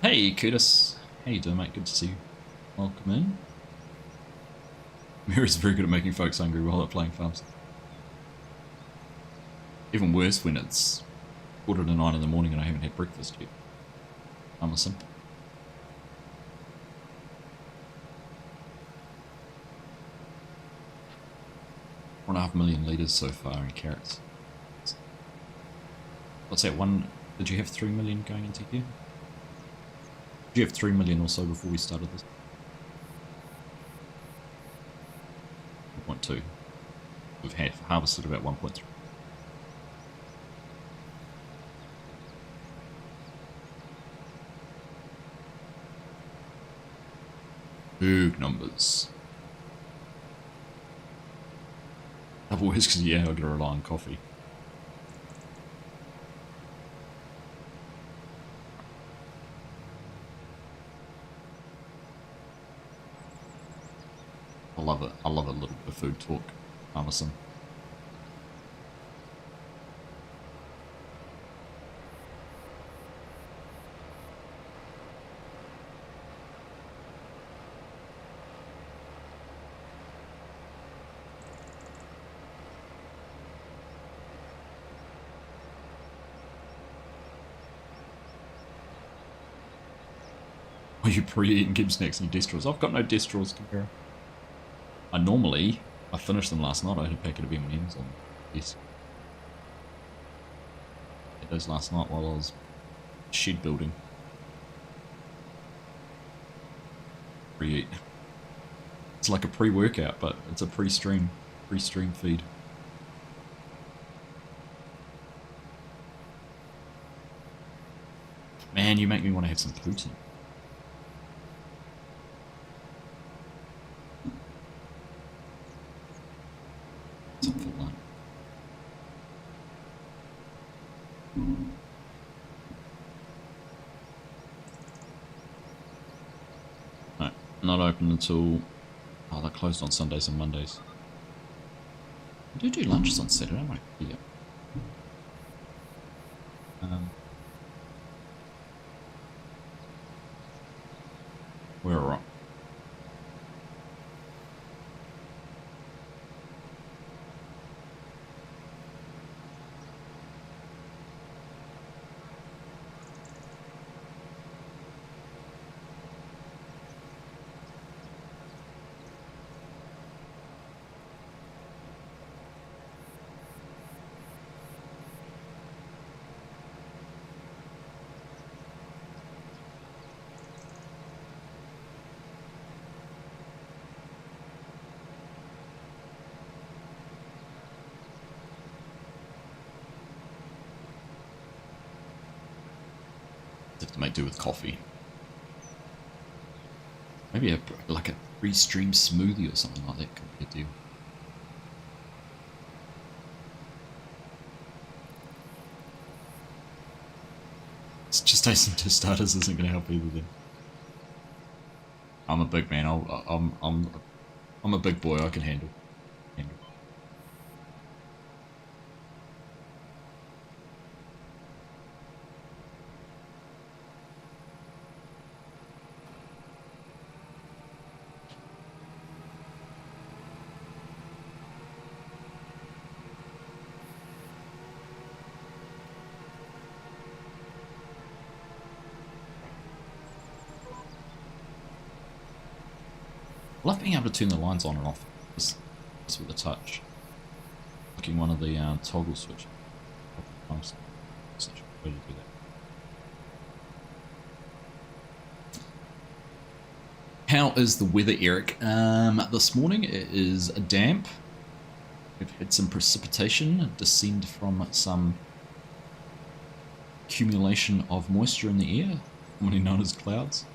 Hey, Curtis. How you doing, mate? Good to see you. Welcome in. Mirror's very good at making folks hungry while they're playing farms. Even worse when it's 8:45 in the morning and I haven't had breakfast yet. I'm a simp. 1.5 million litres so far in carrots. What's that one? Did you have 3 million going into here? Did you have 3 million or so before we started this? 1.2. We've had harvested about 1.3. Big numbers. Double whisky, yeah, I've got to rely on coffee. I love it. I love a little bit of food talk, Amazon. Are you pre-eating Gib snacks and your Destros? I've got no Destros, Compara. I finished them last night. I had a packet of M&Ms on. Yes. Had those last night while I was shed building. Pre-eat. It's like a pre-workout, but it's a pre-stream feed. Man, you make me want to have some protein. No, not open until... Oh, they're closed on Sundays and Mondays. I do lunches on Saturday, I might be up. We're alright. Have to make do with coffee. Maybe like a pre-stream smoothie or something like that could be a deal. It's just tasting two starters isn't going to help either. Then I'm a big man. I'm a big boy. I can handle. I love being able to turn the lines on and off just with a touch. Clicking one of the toggle switches. Such a way to do that. How is the weather, Eric? This morning it is damp. We've had some precipitation descend from some accumulation of moisture in the air, commonly known as clouds.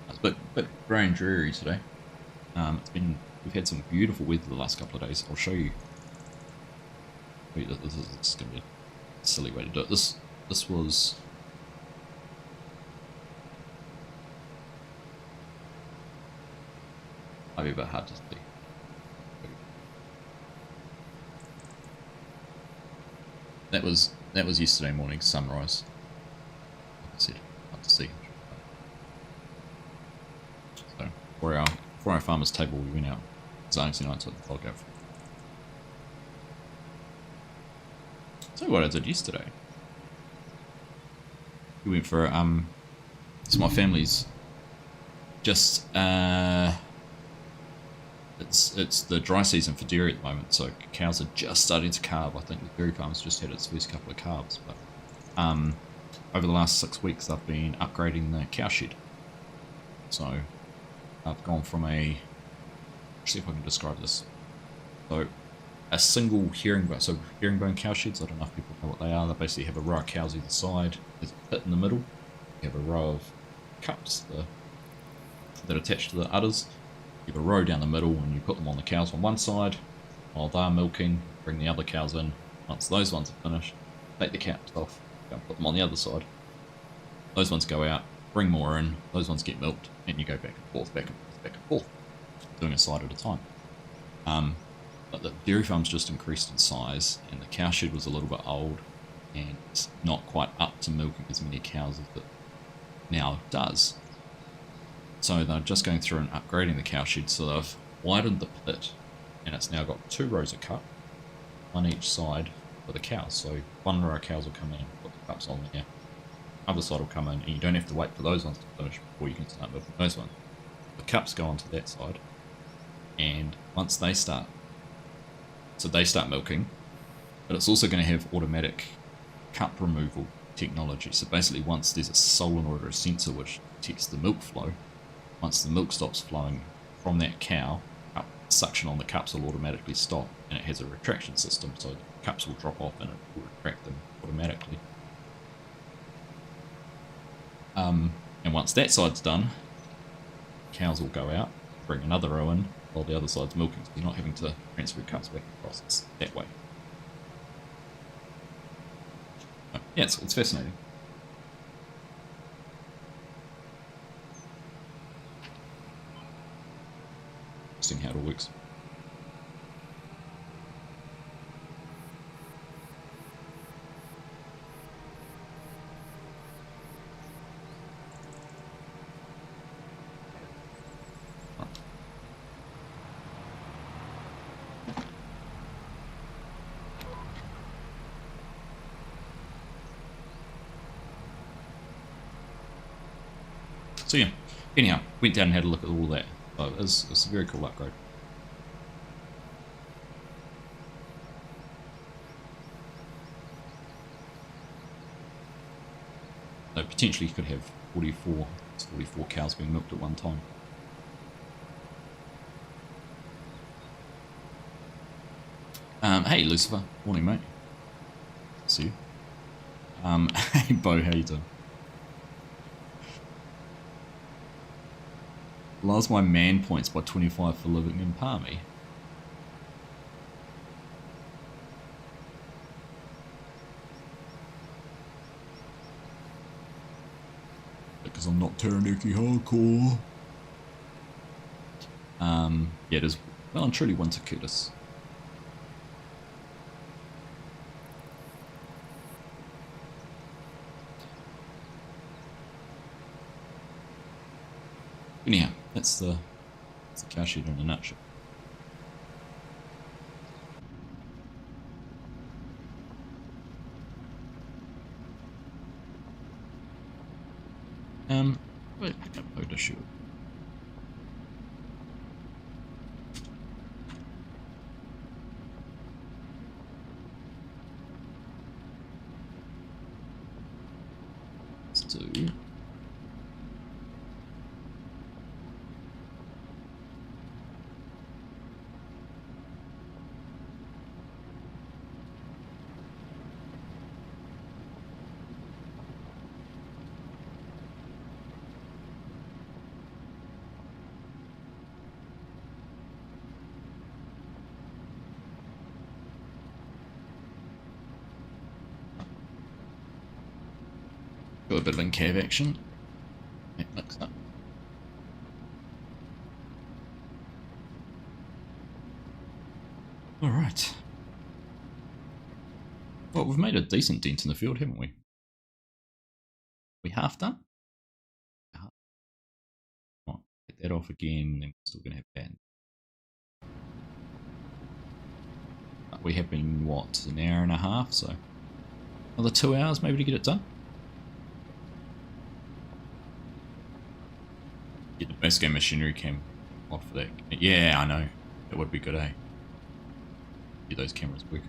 It's a bit grey and dreary today. We've had some beautiful weather the last couple of days. I'll show you. Wait, this is going to be a silly way to do it. This was might be a bit hard to see. That was yesterday morning's sunrise. Like I said, hard to see. So for our farmer's table, we went out zoning tonight to the log out. So what I did yesterday, we went for so my family's just it's the dry season for dairy at the moment, so cows are just starting to calve. I think the dairy farm's just had its first couple of calves, but over the last 6 weeks I've been upgrading the cow shed. So I've gone from see if I can describe this. So a single herringbone cow sheds, I don't know if people know what they are. They basically have a row of cows either side, there's a pit in the middle, you have a row of cups that are attached to the udders. You have a row down the middle and you put them on the cows on one side while they're milking, bring the other cows in. Once those ones are finished, take the caps off, go and put them on the other side. Those ones go out, bring more in, those ones get milked, and you go back and forth, back and forth, back and forth, doing a side at a time. But the dairy farm's just increased in size, and the cow shed was a little bit old, and it's not quite up to milking as many cows as it now does. So they're just going through and upgrading the cow shed, so they've widened the pit, and it's now got 2 rows of cup, on each side for the cows. So one row of cows will come in, put the cups on there, other side will come in, and you don't have to wait for those ones to finish before you can start milking those ones. The cups go onto that side, and once they start milking, but it's also going to have automatic cup removal technology. So basically, once there's a solenoid or a sensor which detects the milk flow, once the milk stops flowing from that cow, suction on the cups will automatically stop, and it has a retraction system, so the cups will drop off and it will retract them automatically. And once that side's done, cows will go out, bring another row in, while the other side's milking, so you're not having to transfer cups back across. It's that way. Yeah, it's fascinating. Interesting how it all works. So yeah, anyhow, went down and had a look at all that. So it's a very cool upgrade. So potentially you could have 44 cows being milked at one time. Hey Lucifer, morning mate. See you. Hey Bo, how you doing? Lowers my man points by 25 for living in Palmy. Because I'm not Taranaki hardcore. Yeah, it is well and truly winter, Curtis. Anyhow, that's the car sheet in a nutshell. Wait, pick up photo shoot. Let's do. Got a bit of in-cave action. Yeah, mix up. Alright. Well, we've made a decent dent in the field, haven't we? We half done? Oh, get that off again, then we're still going to have that. But we have been, what, an hour and a half, so another 2 hours maybe to get it done? Get the best game machinery cam off for that. Yeah, I know. That would be good, eh? Get those cameras working.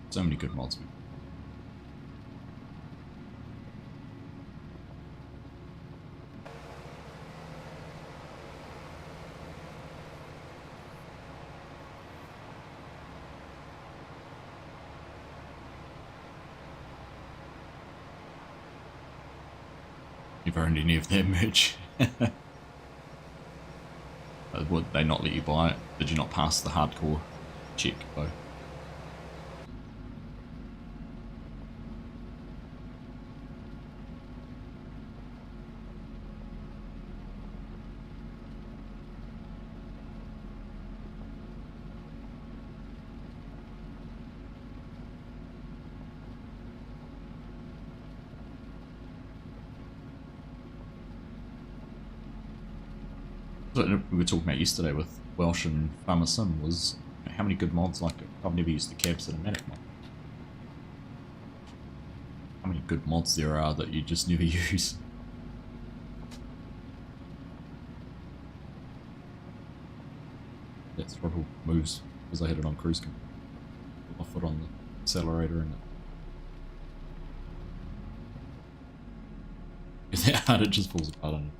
So many good mods. You've earned any of their merch. Would they not let you buy it? Did you not pass the hardcore check, though? What we were talking about yesterday with Welsh and Farmer Sim was how many good mods like it. I've never used the cab cinematic mod. How many good mods there are that you just never use. That throttle moves as I hit it on cruise control. Put my foot on the accelerator and if that hard, it just falls apart on you.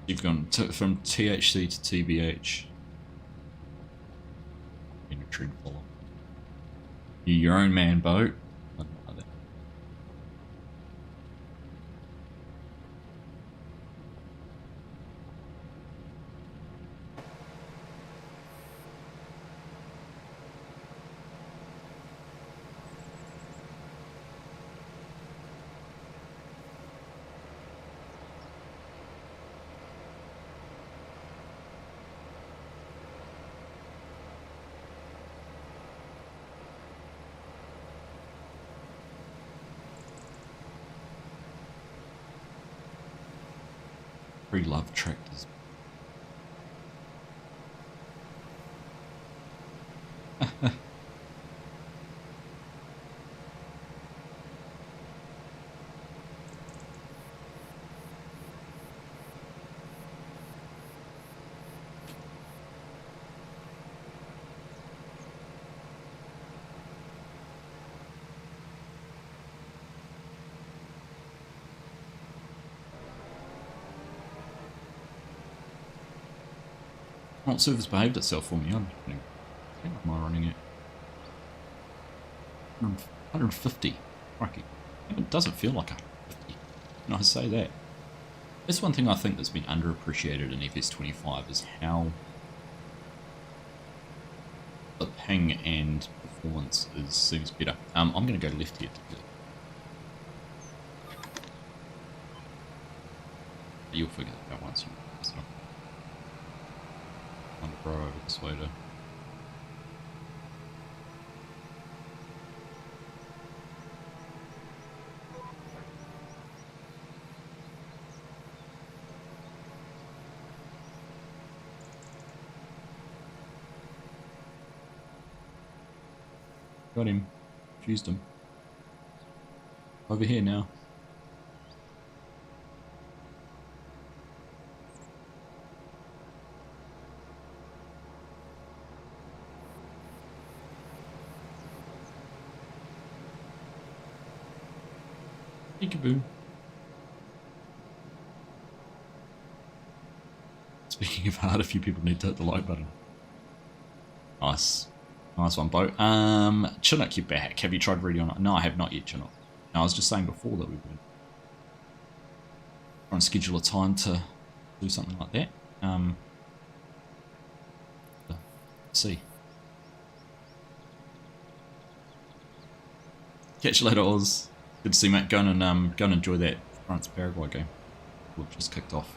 You've gone from THC to TBH. In a trend follow. You're your own man, Bo. I don't know that. Pre-love tractors. Not service behaved itself for me. I think am I running it? 150. Crikey. It doesn't feel like 150. And I say that. That's one thing I think that's been underappreciated in FS25 is how the ping and performance seems better. I'm going to go left here. You'll figure that out once you stop. On the bro over this way to. Got him. Fused him. Over here now. Peekaboo. Speaking of hard, a few people need to hit the like button. Nice. Nice one, Bo. Chinook, you're back. Have you tried reading on it? No, I have not yet, Chinook. No, I was just saying before that we would try and schedule a time to do something like that. Let's see. Catch you later, Oz. Good to see you, mate. Go and enjoy that France-Paraguay game, which just kicked off.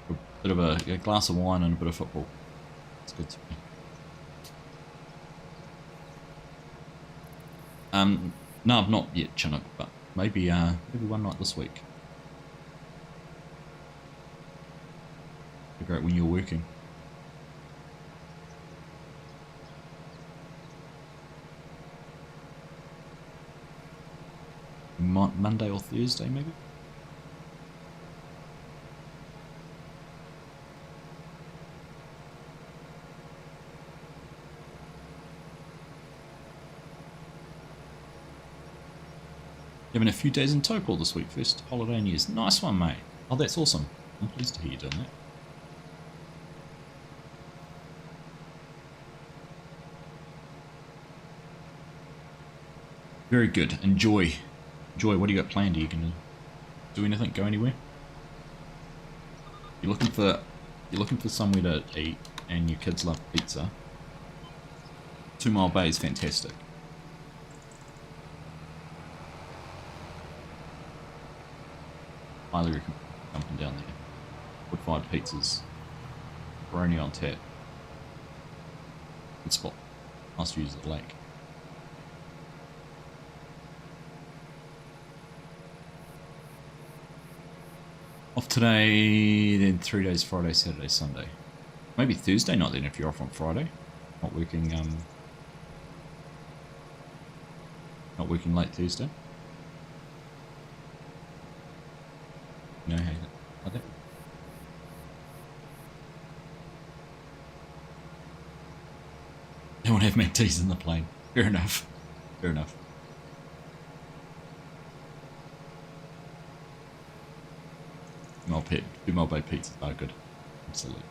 A bit of a glass of wine and a bit of football. It's good to me. No, I've not yet, Chinook, but maybe one night this week. Figure out when you're working. Monday or Thursday, maybe? Having a few days in Topol this week. First holiday in years. Nice one, mate. Oh, that's awesome. I'm pleased to hear you doing that. Very good. Enjoy. Enjoy. What do you got planned? Are you going to do anything? Go anywhere? You're looking for somewhere to eat, and your kids love pizza. 2 Mile Bay is fantastic. Highly recommend jumping down there. Wood-fired pizzas. Baroni on tap. Good spot. Nice views of the lake. Off today, then 3 days, Friday, Saturday, Sunday. Maybe Thursday night then if you're off on Friday. Not working late Thursday. No, hey, like that. They won't have McTeas in the plane. Fair enough. Fair enough. Female Bay pizzas are good. Absolutely.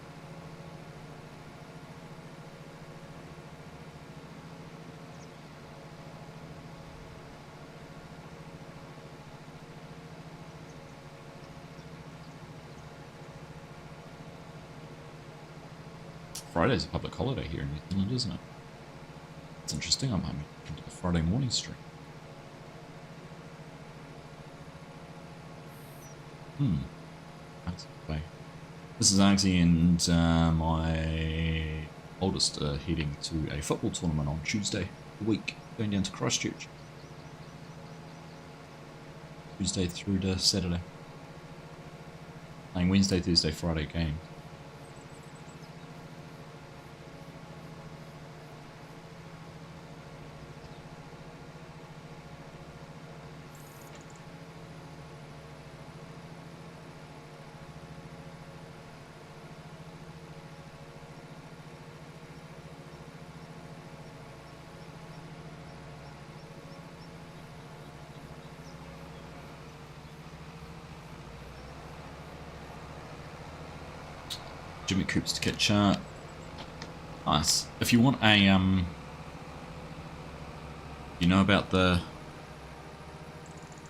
Friday's a public holiday here in New Zealand, isn't it? It's interesting. I'm home into the Friday morning stream. This is Argsy and my oldest are heading to a football tournament on Tuesday a week, going down to Christchurch. Tuesday through to Saturday. Playing Wednesday, Thursday, Friday game. Jimmy Coops to catch nice. If you want a you know about the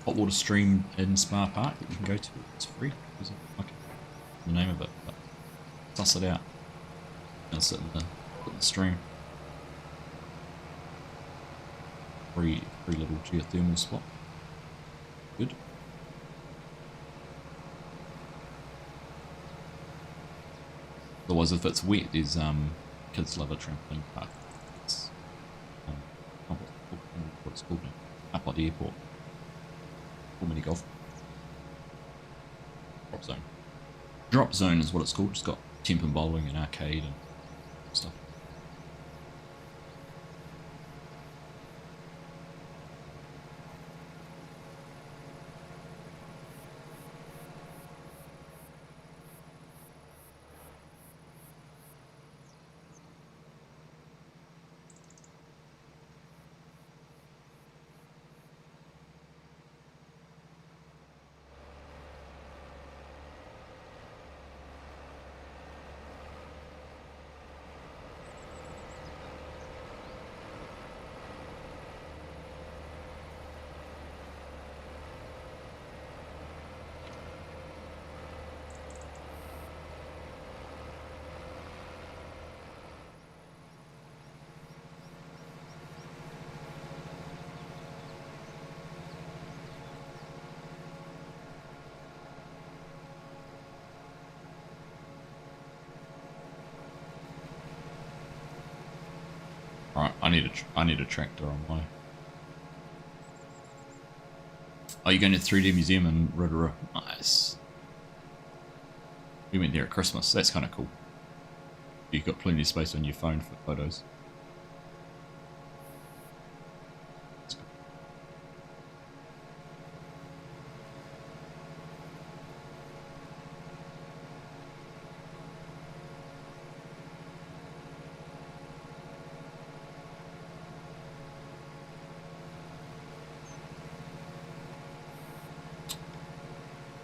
hot water stream in Spa Park that you can go to? It's free. I can't remember the name of it, but suss it out. And sit in the stream. Free little geothermal spot. Good. Otherwise, if it's wet, there's kids love a trampoline park. It's what it's called up at the airport. Full mini golf. Drop zone. Drop zone is what it's called. It's got temp and bowling and arcade and stuff. Alright, I need a tractor on my... Oh, you're going to the 3D museum in Rotorua? Nice. We went there at Christmas. That's kind of cool. You've got plenty of space on your phone for photos.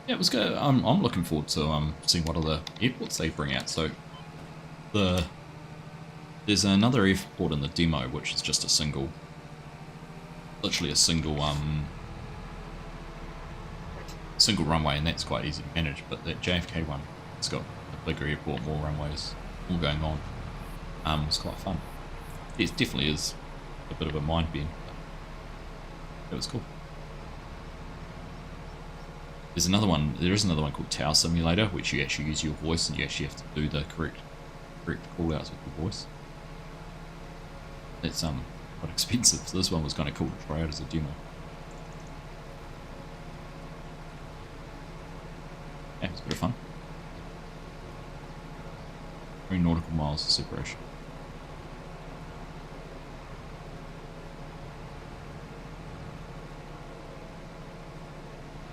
Yeah, it was good. I'm looking forward to seeing what other airports they bring out. So there's another airport in the demo which is just a single, literally a single runway, and that's quite easy to manage. But that JFK one, it's got a bigger airport, more runways, all going on. It's quite fun. It definitely is a bit of a mind bend, but it was cool. There is another one called Tower Simulator, which you actually use your voice and you actually have to do the correct call outs with your voice. That's quite expensive, so this one was kind of cool to try out as a demo. Yeah, it's a bit of fun. 3 nautical miles of separation.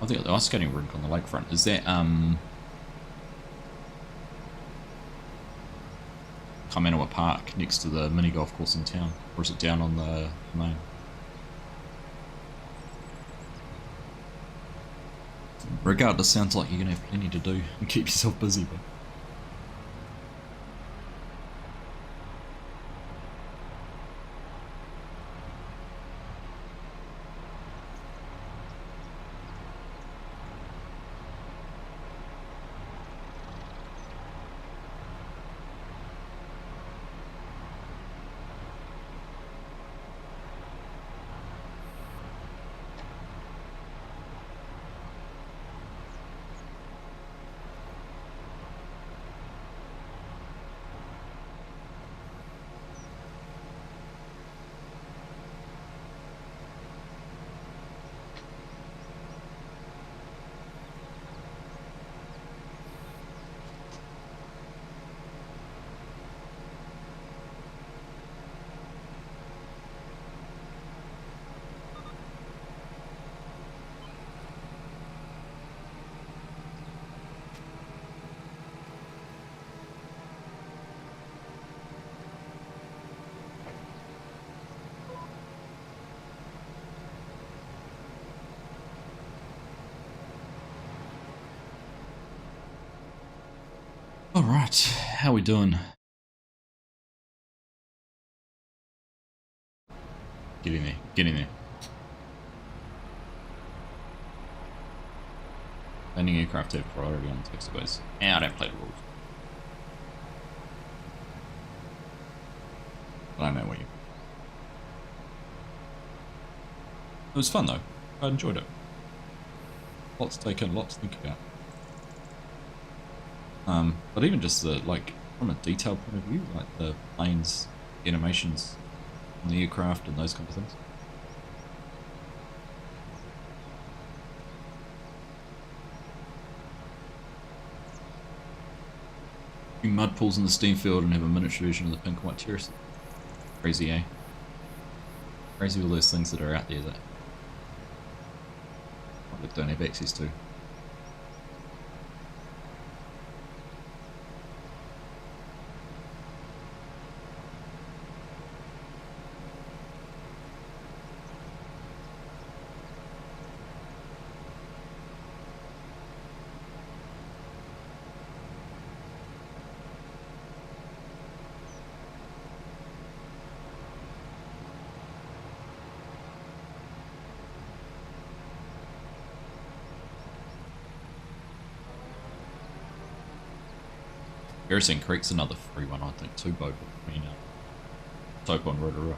I think the ice skating rink on the lakefront, is that Kaimanawa Park next to the mini golf course in town, or is it down on the main? Regardless, sounds like you're gonna have plenty to do and keep yourself busy, but alright, how we doing? Get in there, get in there. Landing aircraft have priority on text base. I don't play the rules. I don't know what you. It was fun though. I enjoyed it. Lots to take in, lots to think about. But even just the, like, from a detail point of view, like the planes, animations on the aircraft and those kind of things. Do mud pools in the steam field and have a miniature version of the pink white terrace. Crazy, eh? Crazy all those things that are out there that public don't have access to. Schwesing Creek's another free one, I think, too, both between Topo and Rotorua.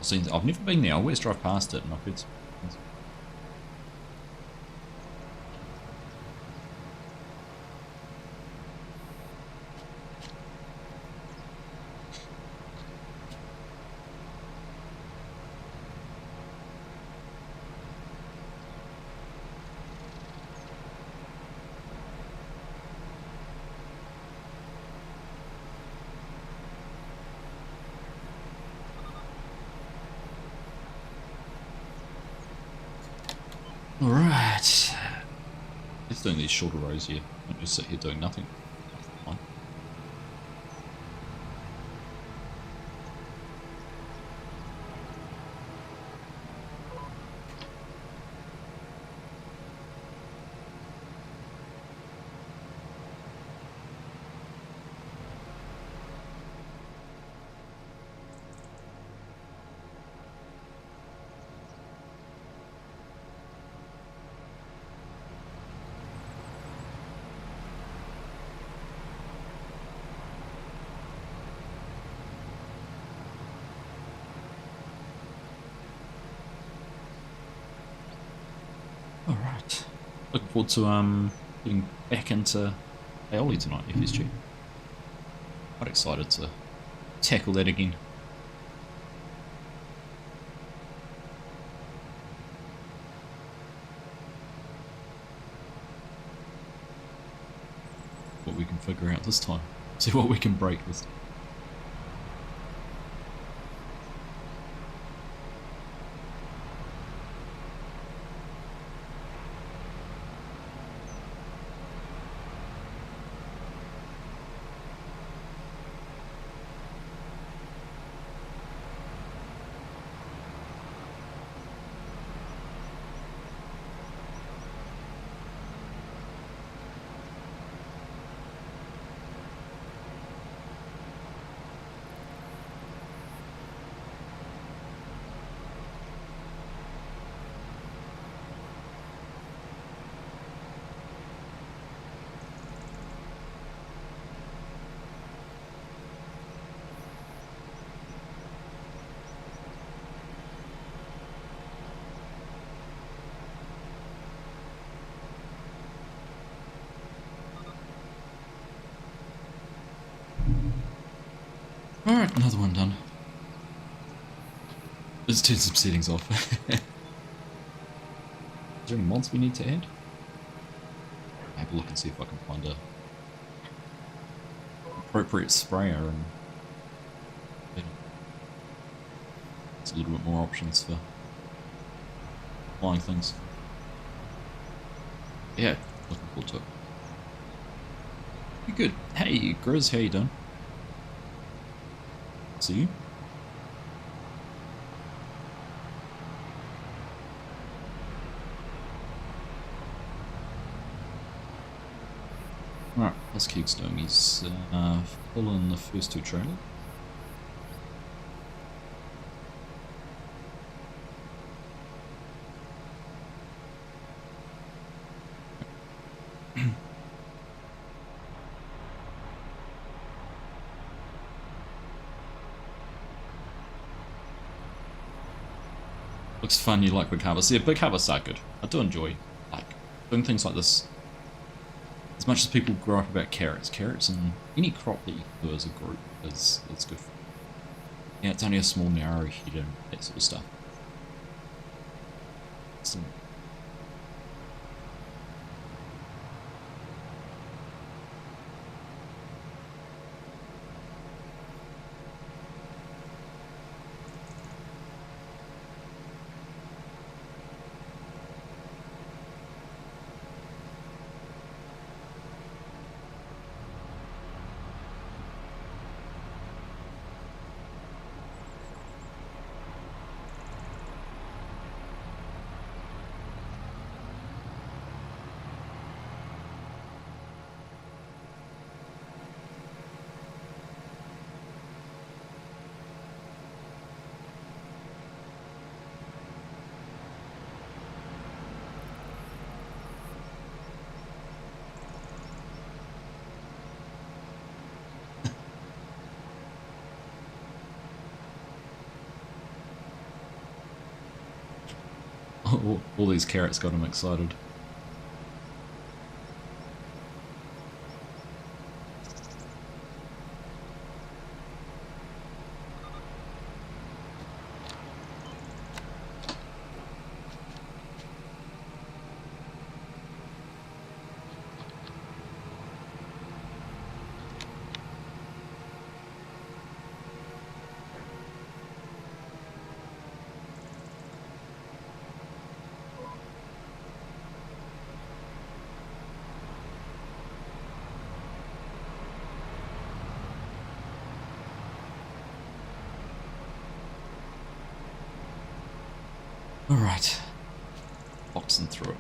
I've never been there. I always drive past it, and I've heard some things. Alright. It's doing these shorter rows here. Don't just sit here doing nothing. That's fine. Alright. Looking forward to getting back into Aioli tonight, FSG. Quite excited to tackle that again. What we can figure out this time. See what we can break this time. Alright, another one done. Let's turn some settings off. Is there any mods we need to add? Have a look and see if I can find a appropriate sprayer and it's a little bit more options for applying things. Yeah, looking forward to it. You're good. Hey, Grizz, how you doing? See you. Alright, how's Keeks doing? He's full in the first two trailers. Looks fun, you like big harvests. Yeah, big harvests are good. I do enjoy like doing things like this. As much as people grow up about carrots and any crop that you do as a group is good. Yeah, it's only a small narrow head and that sort of stuff. Still, all these carrots got him excited. Alright. Boxing through it.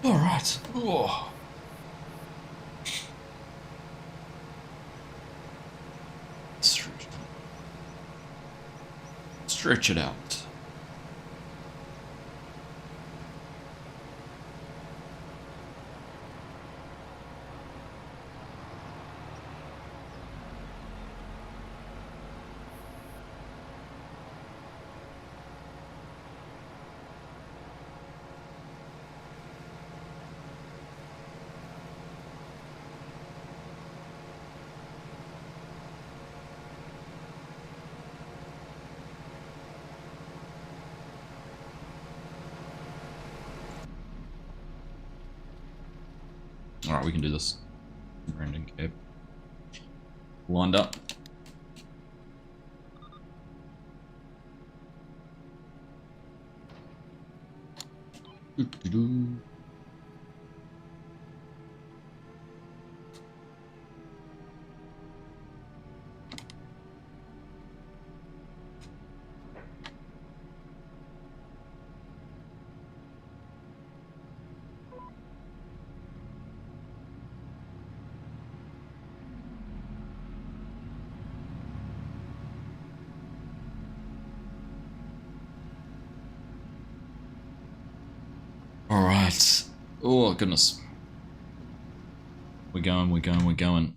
Alright. Oh. Stretch it out. Alright, we can do this. Branding cab. Lined up. Doo-doo-doo. Alright. Oh, goodness. We're going, we're going, we're going.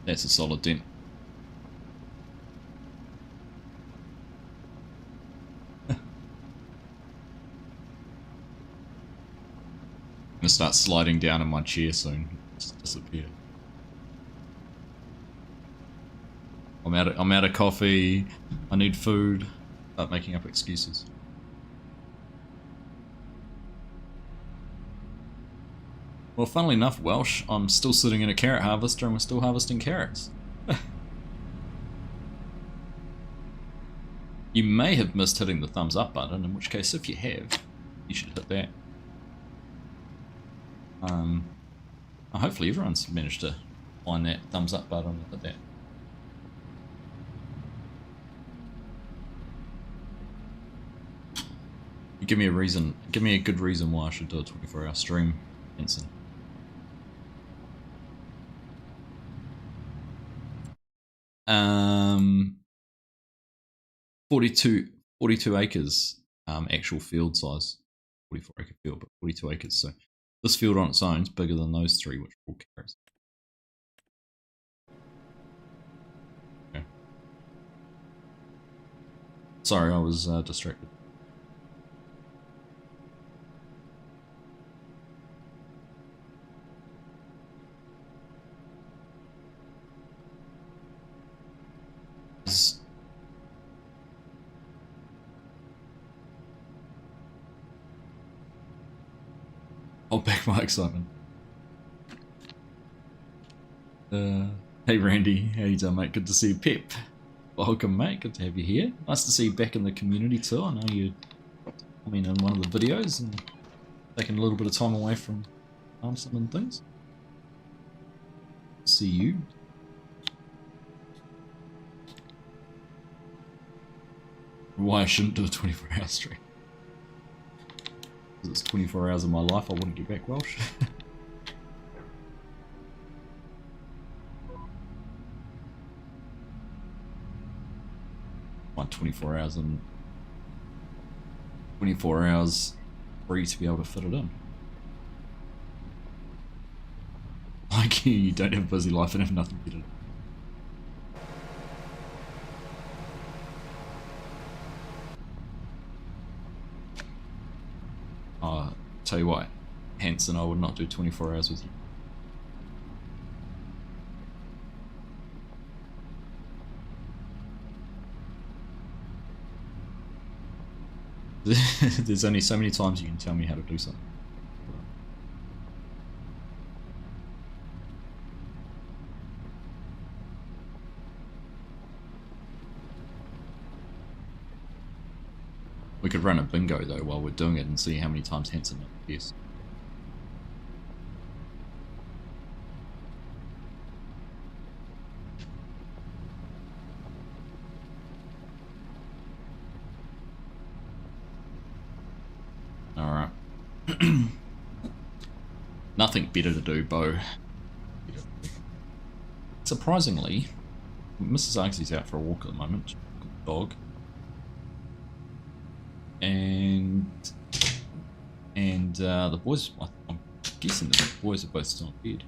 That's a solid dent. I'm gonna start sliding down in my chair soon. Just disappear. I'm out of coffee. I need food. Start making up excuses. Well, funnily enough, Welsh, I'm still sitting in a carrot harvester and we're still harvesting carrots. You may have missed hitting the thumbs up button, in which case, if you have, you should hit that. Hopefully everyone's managed to find that thumbs up button and hit that. Give me a reason, give me a good reason why I should do a 24-hour stream, Henson. Um, 42 acres, actual field size. 44 acre field, but 42 acres. So this field on its own is bigger than those three, which are all carrots. Okay. Sorry, I was distracted. I'll back my excitement. Hey Randy, how you doing, mate? Good to see you. Pep, welcome, mate. Good to have you here. Nice to see you back in the community too. I know you in one of the videos and taking a little bit of time away from some and things. See you. Why I shouldn't do a 24-hour stream? Because it's 24 hours of my life. I wouldn't get back Welsh. Want 24 hours and 24 hours free to be able to fit it in. Like you don't have a busy life and have nothing to do. Tell you what, Hanson, I would not do 24 hours with you. There's only so many times you can tell me how to do something. We could run a bingo though while we're doing it and see how many times Hanson appears. Alright. Nothing better to do, Bo. Surprisingly, Mrs. Argsy's out for a walk at the moment. Dog. And the boys, I'm guessing the boys are both still in bed.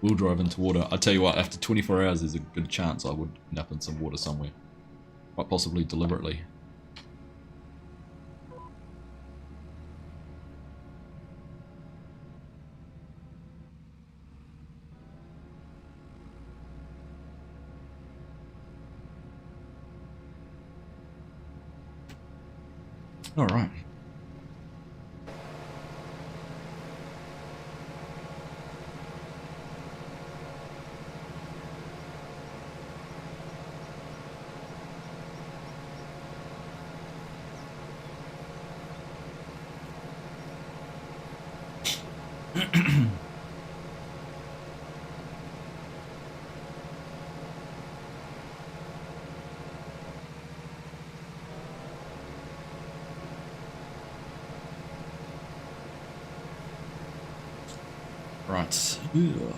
We'll drive into water. I tell you what, after 24 hours, there's a good chance I would end up in some water somewhere. Quite possibly deliberately. All right. Right. Ugh.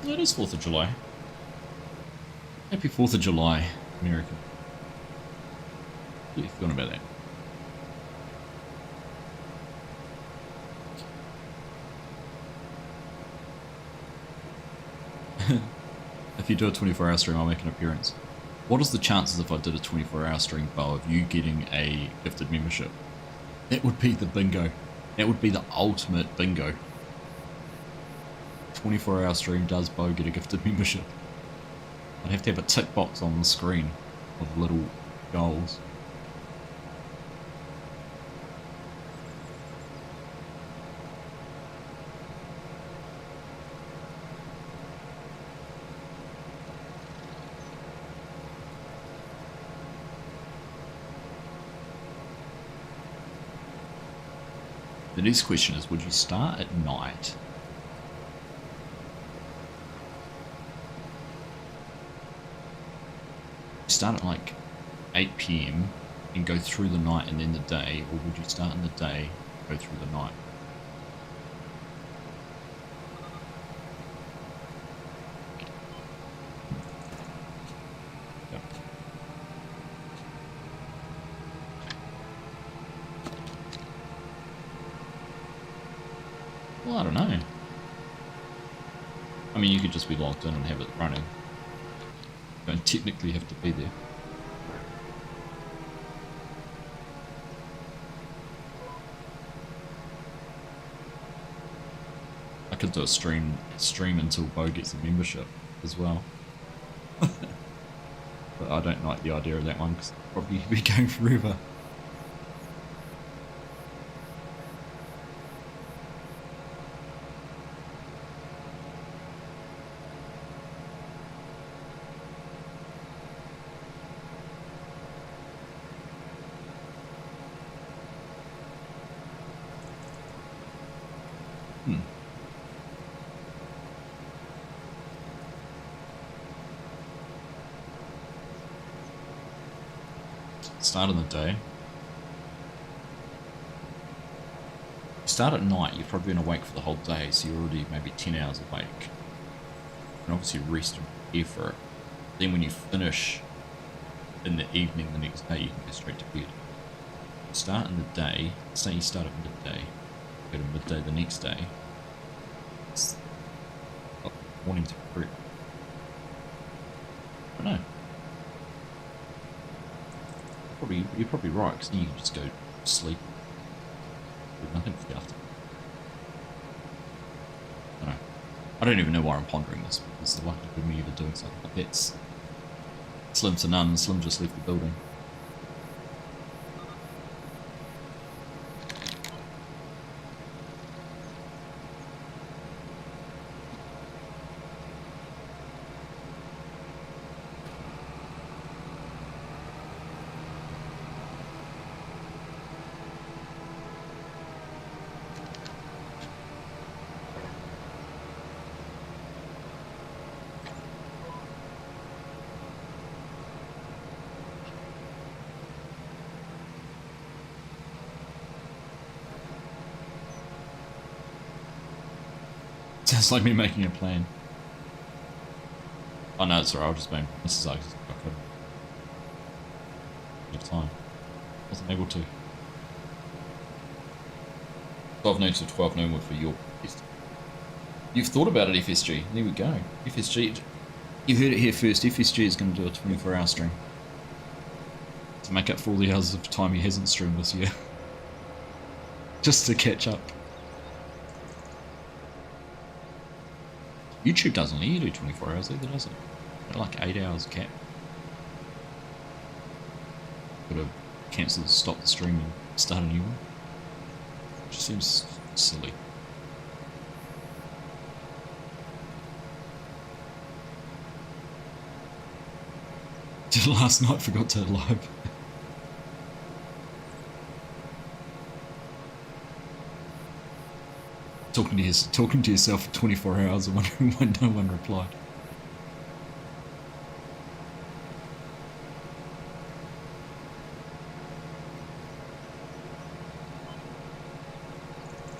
It is 4th of July. Happy 4th of July, America. What are you feeling about that? If you do a 24-hour stream, I'll make an appearance. What is the chances if I did a 24-hour stream, Bo, of you getting a gifted membership? That would be the bingo. That would be the ultimate bingo. 24-hour stream, does Bo get a gifted membership? I'd have to have a tick box on the screen of little goals. The next question is, would you start at night? Start at like 8 PM and go through the night and then the day, or would you start in the day, go through the night? Well, I don't know. I mean, you could just be logged in and have it running. You don't technically have to be there. I could do a stream until Bo gets a membership as well. But I don't like the idea of that one because it'll probably be going forever. Start in the day. Start at night, you've probably been awake for the whole day, so you're already maybe 10 hours awake. And obviously rest and prepare for it. Then when you finish in the evening the next day, you can go straight to bed. Start in the day, say you start at midday, go to midday the next day. It's morning to prep. I don't know. You're probably right, because then you can just go sleep with nothing for the afternoon. I don't know. I don't even know why I'm pondering this, because the likelihood of me ever doing something like that's slim to none. Slim just left the building. Sounds like me making a plan. Oh no, it's alright, I'll just blame Mrs. Uggs. I couldn't have time. Wasn't able to. 12 noon to 12 noon were for your test. You've thought about it, FSG. There we go. FSG. You heard it here first. FSG is going to do a 24-hour stream. To make up for all the hours of time he hasn't streamed this year. Just to catch up. YouTube doesn't let you do 24 hours either, does it? They're like 8 hours cap. Gotta cancel, stop the stream and start a new one. Which seems silly. Did last night, forgot to live. talking to yourself for 24 hours and wondering why no one replied.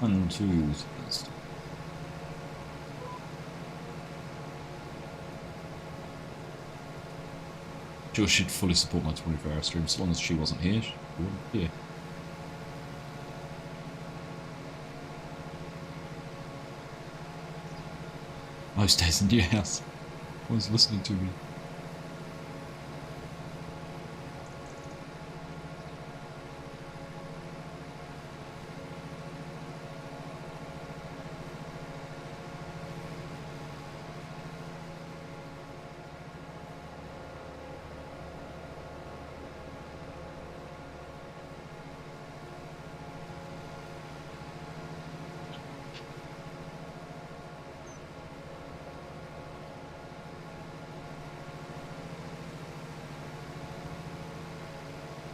One, two, three. Jill should fully support my 24-hour stream, as long as she wasn't here. She wouldn't. Yeah. Most days in your house. Always listening to me.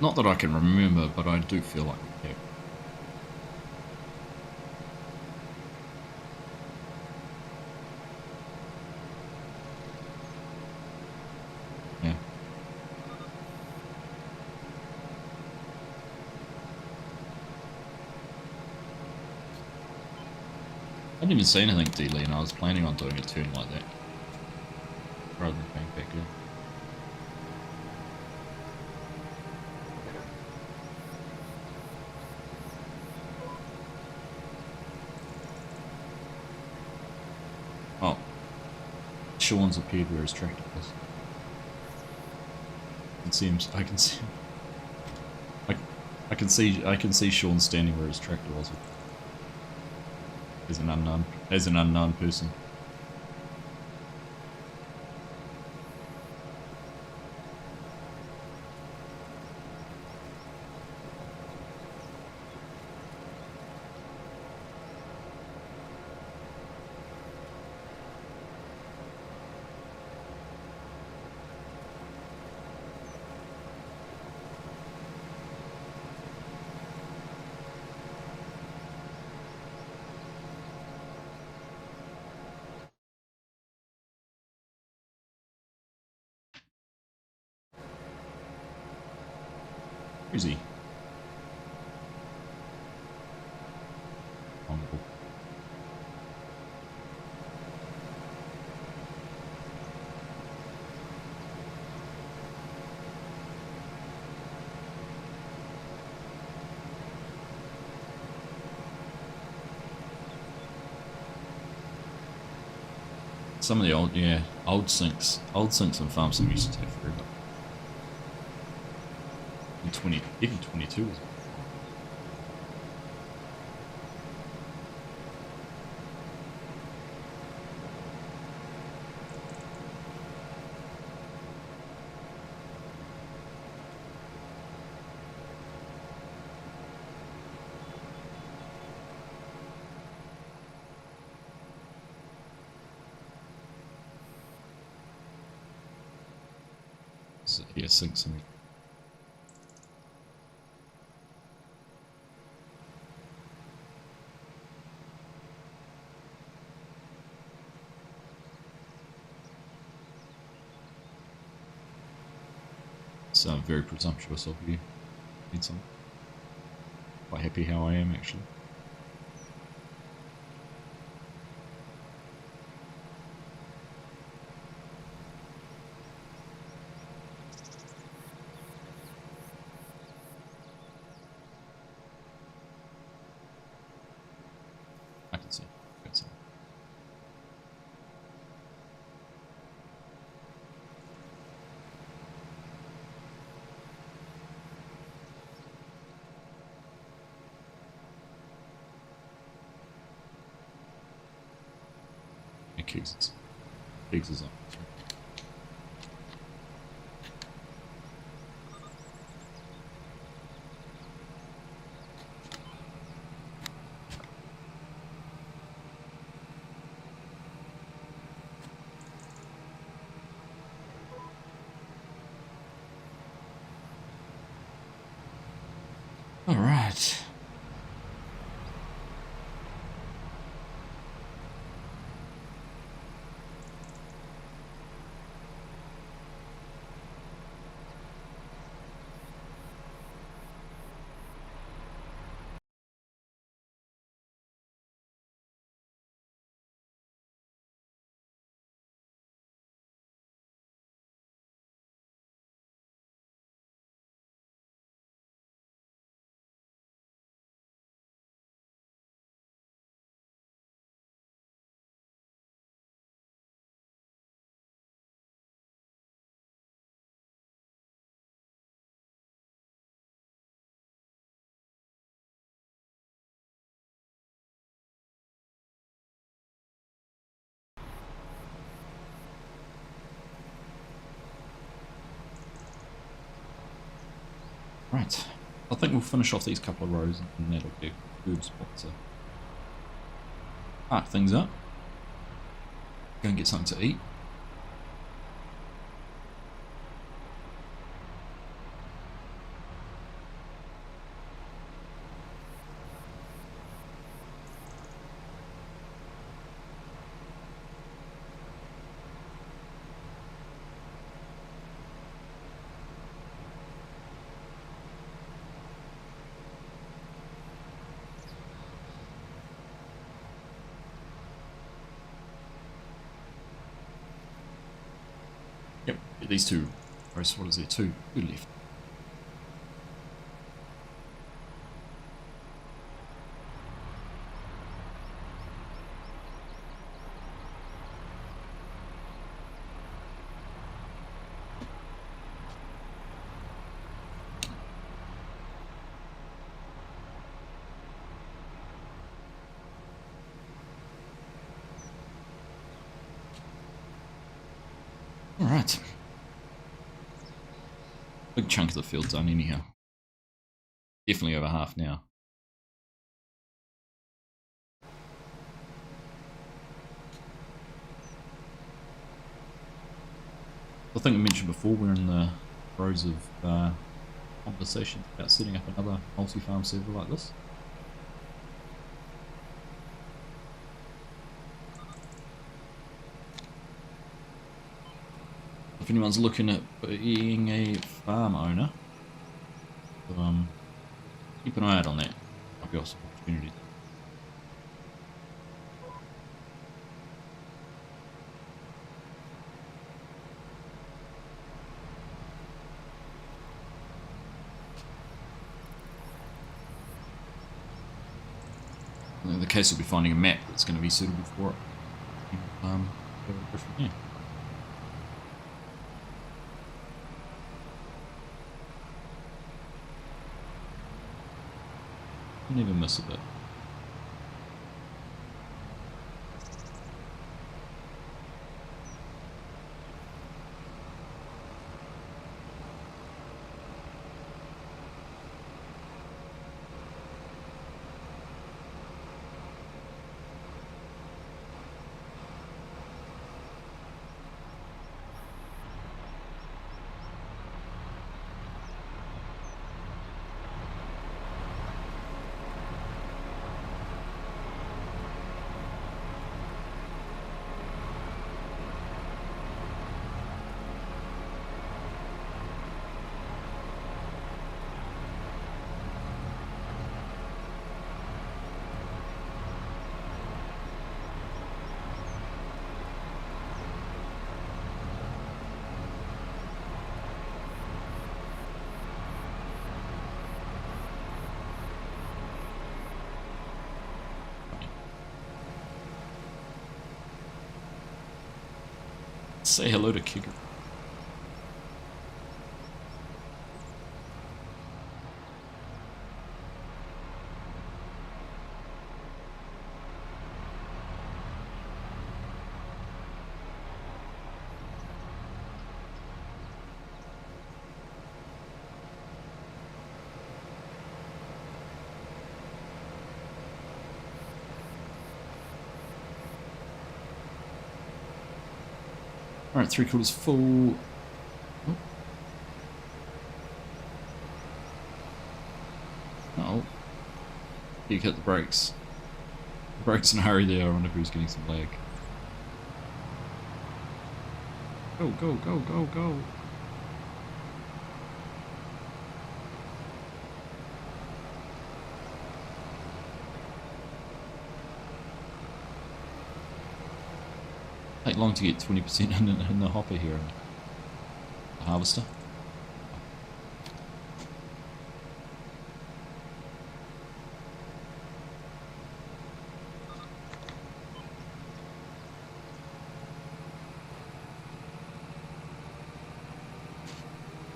Not that I can remember, but I do feel like we have. Yeah. I didn't even say anything, D-Lee, and I was planning on doing a turn like that. Rather than going back in. Oh. Sean's appeared where his tractor was. It seems I can see I can see Sean standing where his tractor was. As an unknown person. Where is he? Some of the old sinks and farm sim used to take forever. In even 22 was. Yeah, sinks and. It's very presumptuous of you. Need some. Quite happy how I am actually. I can see. That's all. Keeks is on. All right. Right. I think we'll finish off these couple of rows and that'll be a good spot to park things up. Go and get something to eat. Yep, get these two rows. What is there? Two left. All right. Big chunk of the field done anyhow. Definitely over half now. I think I mentioned before we're in the throes of conversations about setting up another multi-farm server like this. If anyone's looking at being a farm owner, keep an eye out on that. Might be awesome opportunities. The case will be finding a map that's going to be suitable for it. Go from there. Never miss a bit. Say hello to Kicker. Alright, 3/4 full. Oh. You hit the brakes. The brakes in a hurry there. I wonder if he's getting some lag. Go, go, go, go, go. Take long to get 20% in the hopper here. The harvester.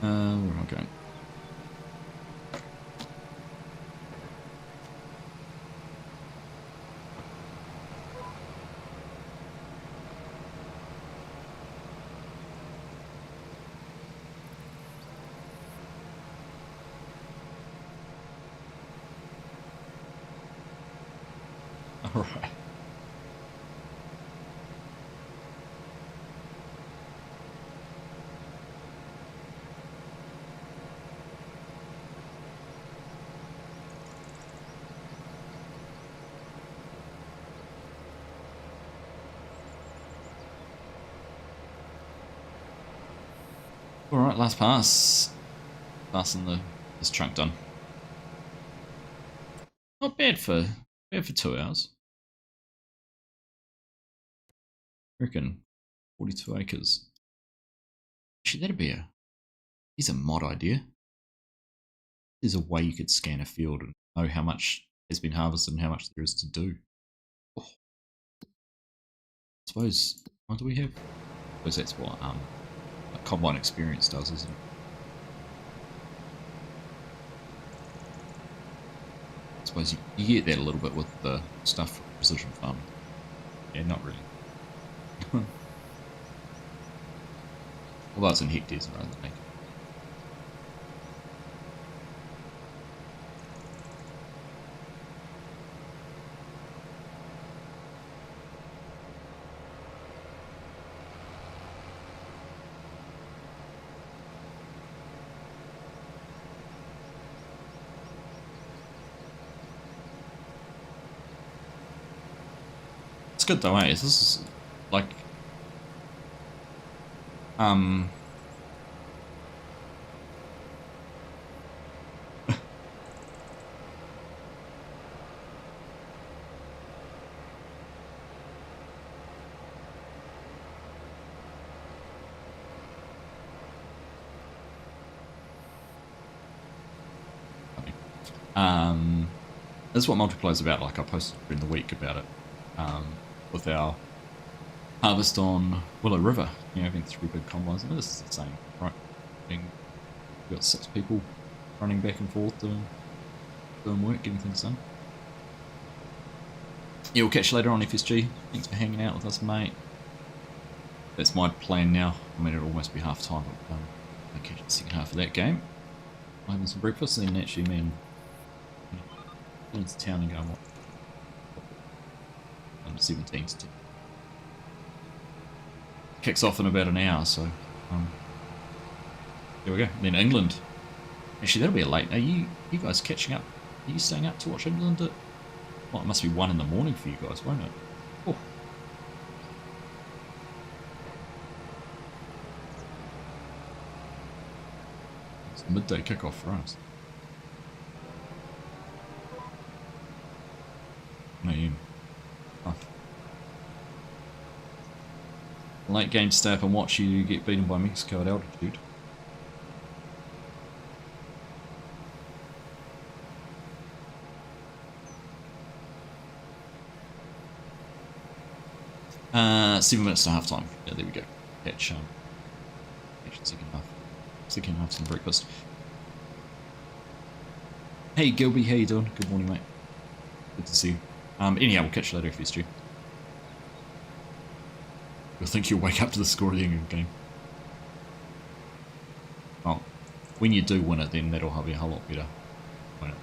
Where am I going? All right. All right, last pass. Passing this chunk done. Not bad for 2 hours. I reckon 42 acres. Actually, that'd be here's a mod idea. There's a way you could scan a field and know how much has been harvested and how much there is to do. Oh. I suppose, what do we have? I suppose that's what a combine experience does, isn't it? I suppose you get that a little bit with the stuff for precision farming. Yeah, not really. Although it's in hectares rather than acres. It's good though, eh? This is like this is what multiplayer's about. Like I posted during the week about it, with our harvest on Willow River. You know, having 3 big combines. And this is the same, right? We've got 6 people running back and forth doing work, getting things done. Yeah, we'll catch you later on, FSG. Thanks for hanging out with us, mate. That's my plan now. I mean, it'll almost be half time, but I'll catch the second half of that game. I'm having some breakfast, and then actually, man, into town and go and watch. 17 to 10. Kicks off in about an hour, so there we go. And then England. Actually, that'll be a late. Are you guys catching up? Are you staying up to watch England at? Well, it must be 1 in the morning for you guys, won't it? Oh. It's a midday kickoff for us. 9 AM. Oh. Late game to stay up and watch you get beaten by Mexico at altitude. Uh, 7 minutes to half time. Yeah, there we go. Catch second half. Second half some breakfast. Hey Gilby, how you doing? Good morning, mate. Good to see you. Anyhow, we'll catch you later if it's due. You'll think you'll wake up to the score of the England game. Oh, when you do win it, then that'll be a whole lot better. Won't it?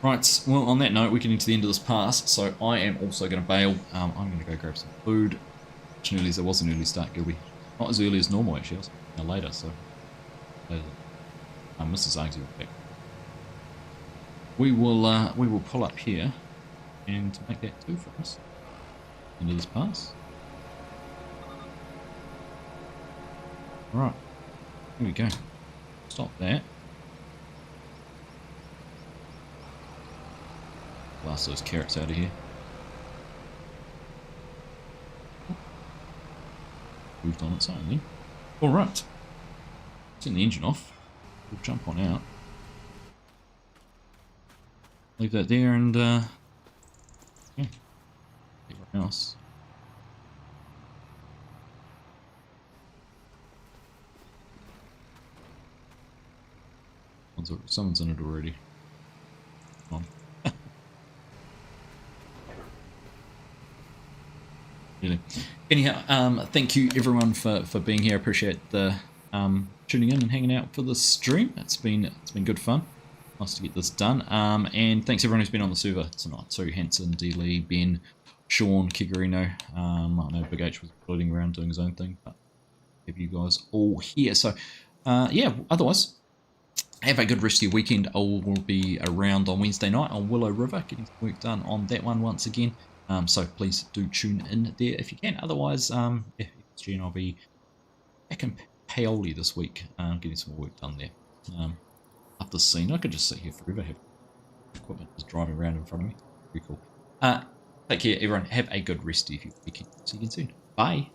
Right, well, on that note, we're getting to the end of this pass, so I am also going to bail. I'm going to go grab some food. Fortunately, there was an early start, Gilby. Not as early as normal, actually. I was later, so... Mrs. Argsy will back. We will pull up here and make that 2 for us. Into this pass. Right, here we go. Stop that. Blast those carrots out of here. Moved on its own then. Alright. Turn the engine off. We'll jump on out. Leave that there and yeah. Everything else. Someone's in it already. Come on. Really. Anyhow, thank you everyone for being here. I appreciate the tuning in and hanging out for this stream. It's been good fun. Nice to get this done. And thanks everyone who's been on the server tonight. So Hanson, D Lee, Ben, Sean, Kigarino. I know Big H was floating around doing his own thing, but have you guys all here. So yeah, otherwise, have a good rest of your weekend. I will be around on Wednesday night on Willow River, getting some work done on that one once again. So please do tune in there if you can. Otherwise, yeah, I'll be back in Paoli this week, getting some more work done there. Up the scene, I could just sit here forever, have equipment just driving around in front of me. Pretty cool. Take care, everyone. Have a good rest of your weekend. See you again soon. Bye.